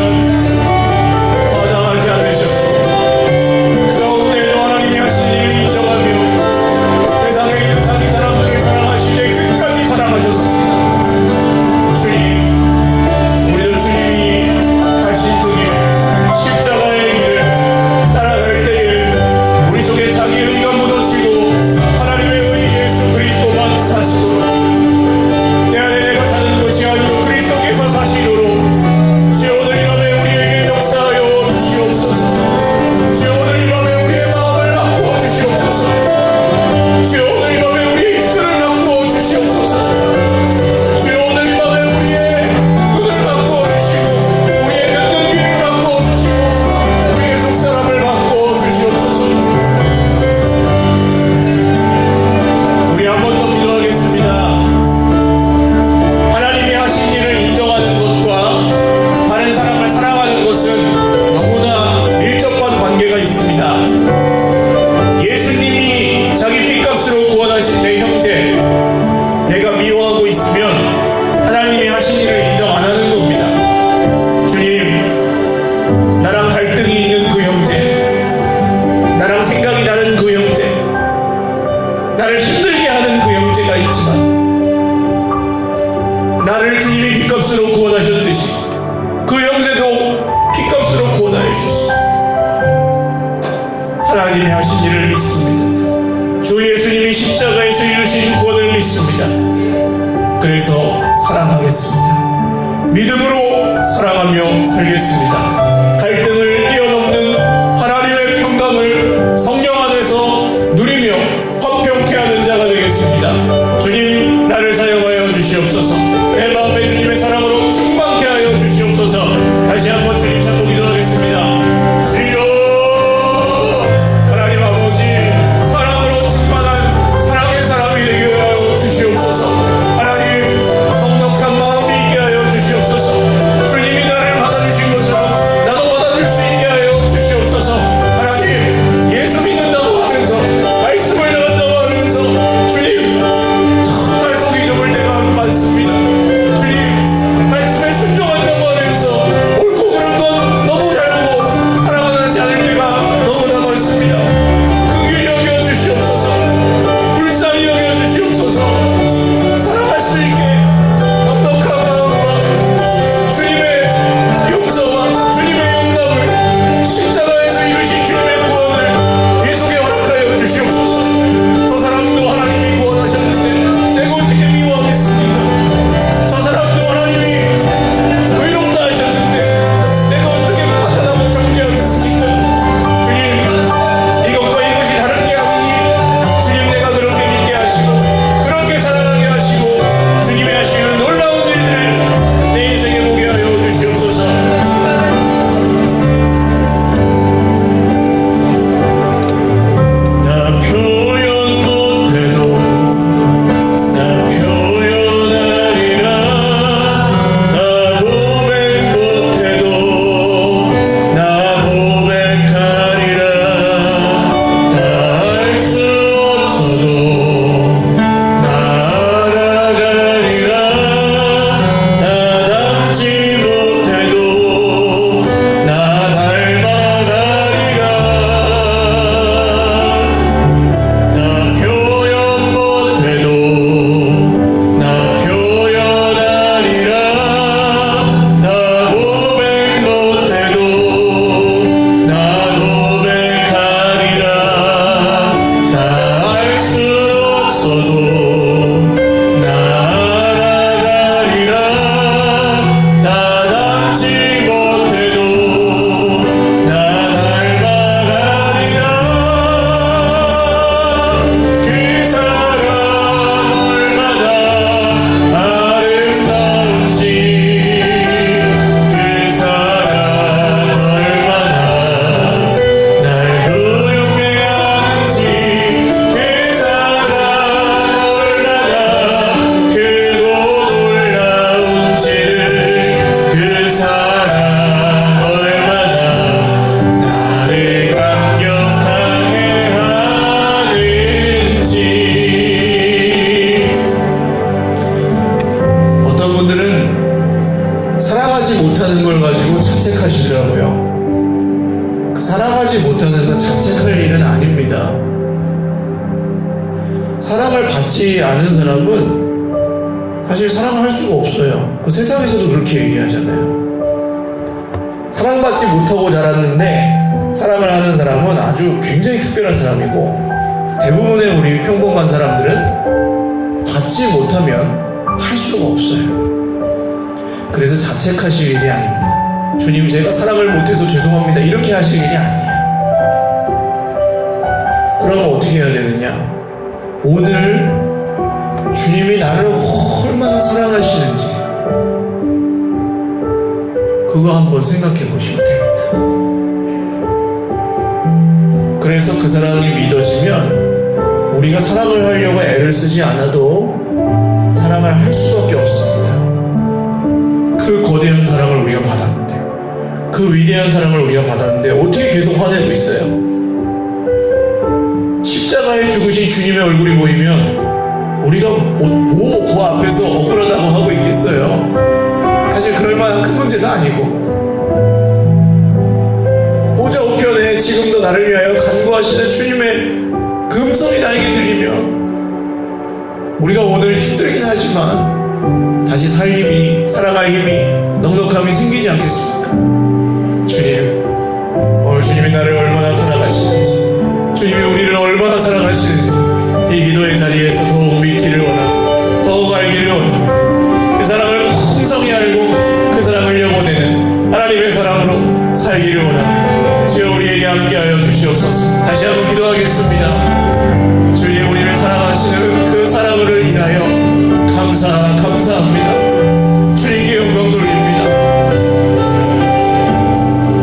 마당하지 않으셨고, 그 가운데에도 하나님이 하신 일을 인정하며 세상에 있는 자기 사람들을 사랑하시되 끝까지 사랑하셨습니다. 주님, 우리도 주님이 가신 그 길, 십자가의 길을 따라갈 때에 우리 속에 자기 의가 묻어지고 하나님의 의 예수 그리스도만 사시도록, 내 안에 내가 사는 것이 아니고 그리스도께서 사시도록 주여, 오늘 이 밤에 우리에게 역사하여 주시옵소서. 주여, 오늘 이 밤에 우리의 마음을 바꾸어 주시옵소서. 주여, 오늘 이 밤에 우리의 입술을 바꾸어 주시옵소서. 주여, 오늘 이 밤에 우리의 눈을 바꾸어 주시고 우리의 듣는 귀를 바꾸어 주시고 우리의 속사람을 바꾸어 주시옵소서. 우리 한 번 더 기도하겠습니다. 하나님이 하신 일을 인정하는 것과 다른 사람을 사랑하는 것은 너무나 밀접한 관계가 있습니다. 예수님이 자기 핏값으로 구원하신 내 형제, 내가 미워하고 있으면 하나님이 하신 일을 인정 안 하는 겁니다. 주님, 나랑 갈등이 있는 그 형제, 나랑 생각이 다른 그 형제, 나를 힘들게 하는 그 형제가 있지만 나를 주님이 핏값으로 구원하셨듯이 그 형제도 핏값으로 구원하여 주셨습니다. 하나님이 하신 일을 믿습니다. 주 예수님이 십자가에서 이루신 구원을 믿습니다. 그래서 사랑하겠습니다. 믿음으로 사랑하며 살겠습니다. 갈등을 뛰어넘는 하나님의 평강을 성령 안에서 누리며 화평케 하는 자가 되겠습니다. 주님, 나를 사용하여 주시옵소서. 내 마음에 주님의 사랑으로 충만케 하여 주시옵소서. 다시 한번 주님 찾고 기도하겠습니다. 주여, 하나님 아버지, 사랑으로 충만한 사랑의 사람이 되게 하여 주시옵소서. 하나님, 넉넉한 마음이 있게 하여 주시옵소서. 주님이 나를 받아주신 것처럼 자책하시더라고요. 사랑하지 못하는 건 자책할 일은 아닙니다. 사랑을 받지 않은 사람은 사실 사랑을 할 수가 없어요. 그 세상에서도 그렇게 얘기하잖아요. 사랑받지 못하고 자랐는데 사랑을 하는 사람은 아주 굉장히 특별한 사람이고, 대부분의 우리 평범한 사람들은 받지 못하면 할 수가 없어요. 그래서 자책하실 일이 아닙니다. 주님, 제가 사랑을 못해서 죄송합니다, 이렇게 하실 일이 아니에요. 그럼 어떻게 해야 되느냐? 오늘 주님이 나를 얼마나 사랑하시는지 그거 한번 생각해 보시면 됩니다. 그래서 그 사랑이 믿어지면 우리가 사랑을 하려고 애를 쓰지 않아도 사랑을 할 수밖에 없습니다. 그 거대한 사랑을 우리가 받았는데, 그 위대한 사랑을 우리가 받았는데 어떻게 계속 화내고 있어요? 십자가에 죽으신 주님의 얼굴이 보이면 우리가 그 앞에서 억울하다고 하고 있겠어요? 사실 그럴 만한 큰 문제도 아니고, 보좌 우편에 지금도 나를 위하여 간구하시는 주님의 그 음성이 나에게 들리면 우리가 오늘 힘들긴 하지만 다시 살 힘이, 살아갈 힘이, 넉넉함이 생기지 않겠습니까? 주님, 오늘 주님이 나를 얼마나 사랑하시는지, 주님이 우리를 얼마나 사랑하시는지 이 기도의 자리에서 더욱 믿기를 원하고 더욱 알기를 원합니다. 그 사랑을 풍성히 알고 그 사랑을 영원에는 하나님의 사랑으로 살기를 원합니다. 주여, 우리에게 함께하여 주시옵소서. 다시 한번 기도하겠습니다. 주님, 우리를 사랑하시는 그 사랑을 인하여 감사합니다. 주님께 영광 돌립니다.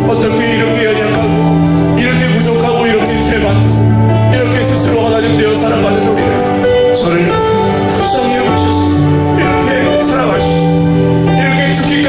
어떻게 이렇게 연약하고 이렇게 부족하고 이렇게 죄 많고 이렇게 스스로 하나님되어 살아가는 우리를 저를 불쌍히 여기셔서 이렇게 살아가시고 이렇게 죽기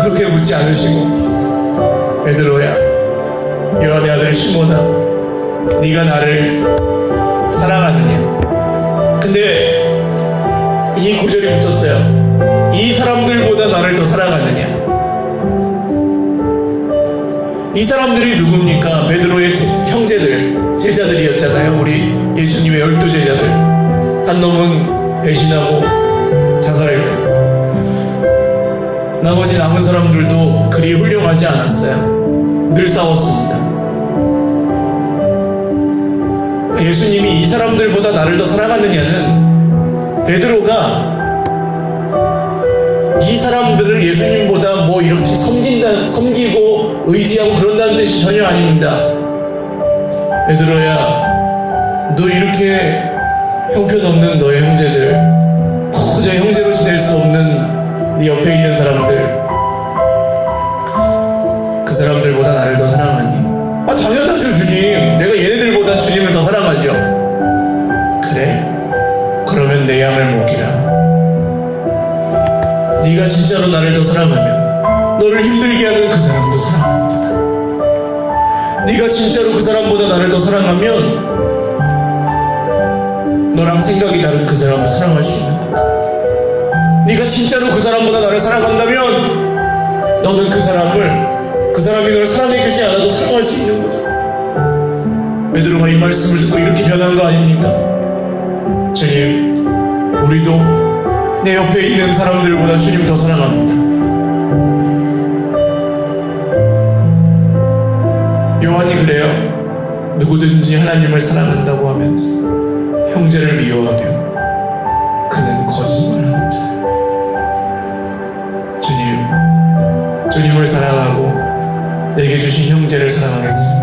그렇게 묻지 않으시고 베드로야, 요한의 아들 시몬아, 네가 나를 사랑하느냐? 근데 이 구절이 붙었어요. 이 사람들보다 나를 더 사랑하느냐? 이 사람들이 누굽니까? 베드로의 형제들, 제자들이었잖아요. 우리 예수님의 12제자들. 한 놈은 배신하고 자살했고, 나머지 남은 사람들도 그리 훌륭하지 않았어요. 늘 싸웠습니다. 예수님이 이 사람들보다 나를 더 사랑하느냐는, 베드로가 이 사람들을 예수님보다 뭐 이렇게 섬기고 의지하고 그런다는 뜻이 전혀 아닙니다. 베드로야, 너 이렇게 형편없는 너의 형제들, 도저히 형제로 지낼 수 없는 네 옆에 있는 사람들, 그 사람들보다 나를 더 사랑하니? 아, 당연하죠, 주님. 내가 얘네들보다 주님을 더 사랑하죠. 그래? 그러면 내 양을 먹이라. 네가 진짜로 나를 더 사랑하면 너를 힘들게 하는 그 사람도 사랑하는 거다. 네가 진짜로 그 사람보다 나를 더 사랑하면 너랑 생각이 다른 그 사람도 사랑할 수 있는 거다. 네가 진짜로 그 사람보다 나를 사랑한다면 너는 그 사람이 너를 사랑해 주지 않아도 사랑할 수 있는 거다. 베드로가 이 말씀을 듣고 이렇게 변한 거 아닙니까? 주님, 우리도 내 옆에 있는 사람들보다 주님 더 사랑합니다. 요한이 그래요. 누구든지 하나님을 사랑한다고 하면서 형제를 미워하면 그는 거짓말하는 자예요. 주님을 사랑하고 내게 주신 형제를 사랑하겠습니다.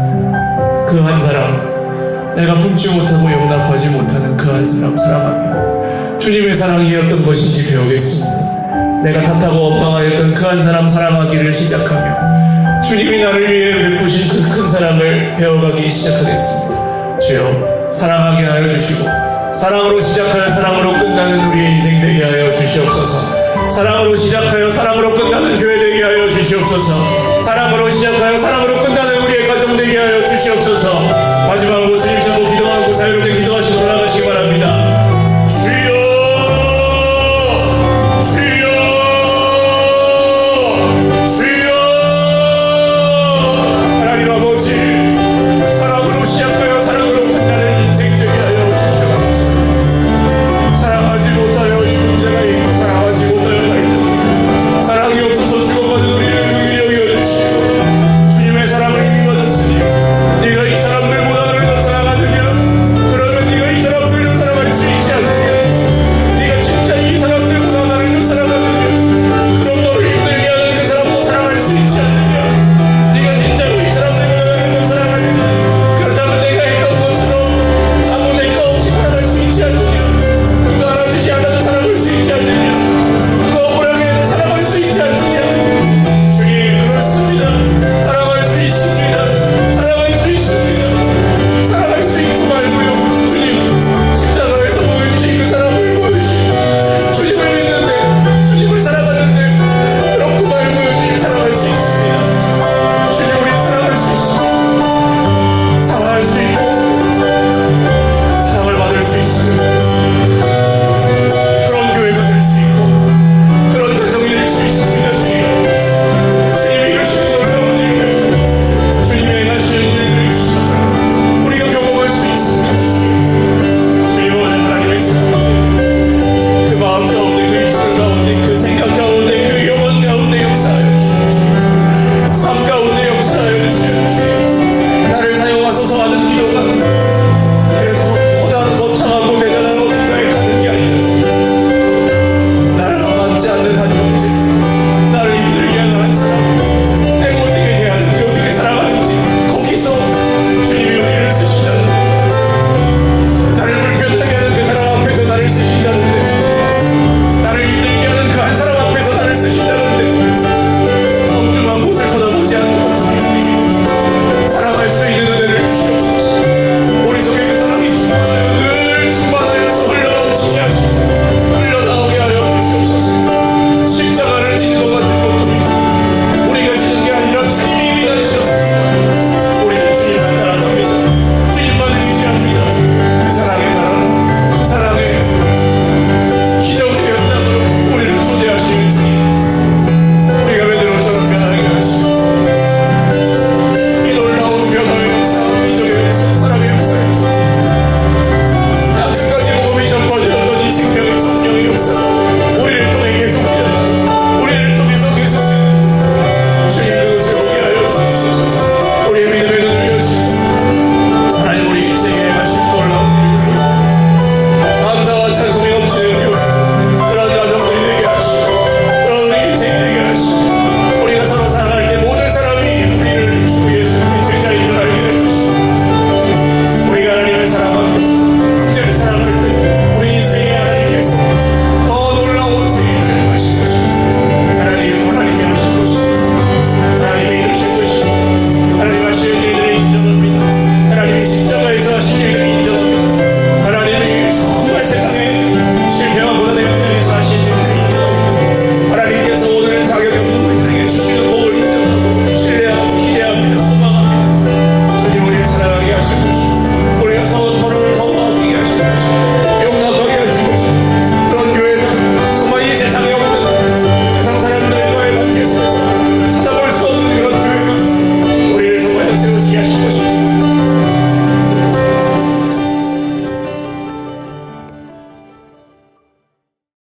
그 한 사람, 내가 품지 못하고 용납하지 못하는 그 한 사람 사랑하며 주님의 사랑이 어떤 것인지 배우겠습니다. 내가 탓하고 원망하였던 그 한 사람 사랑하기를 시작하며 주님이 나를 위해 베푸신 그 큰 사랑을 배워가기 시작하겠습니다. 주여, 사랑하게 하여 주시고 사랑으로 시작하여 사랑으로 끝나는 우리의 인생 되게 하여 주시옵소서. 사랑으로 시작하여 사랑으로 끝나는 교회 되게 하여 주시옵소서. 사랑으로 시작하여 사랑으로 끝나는 우리의 가정 되게 하여 주시옵소서. 마지막으로 주님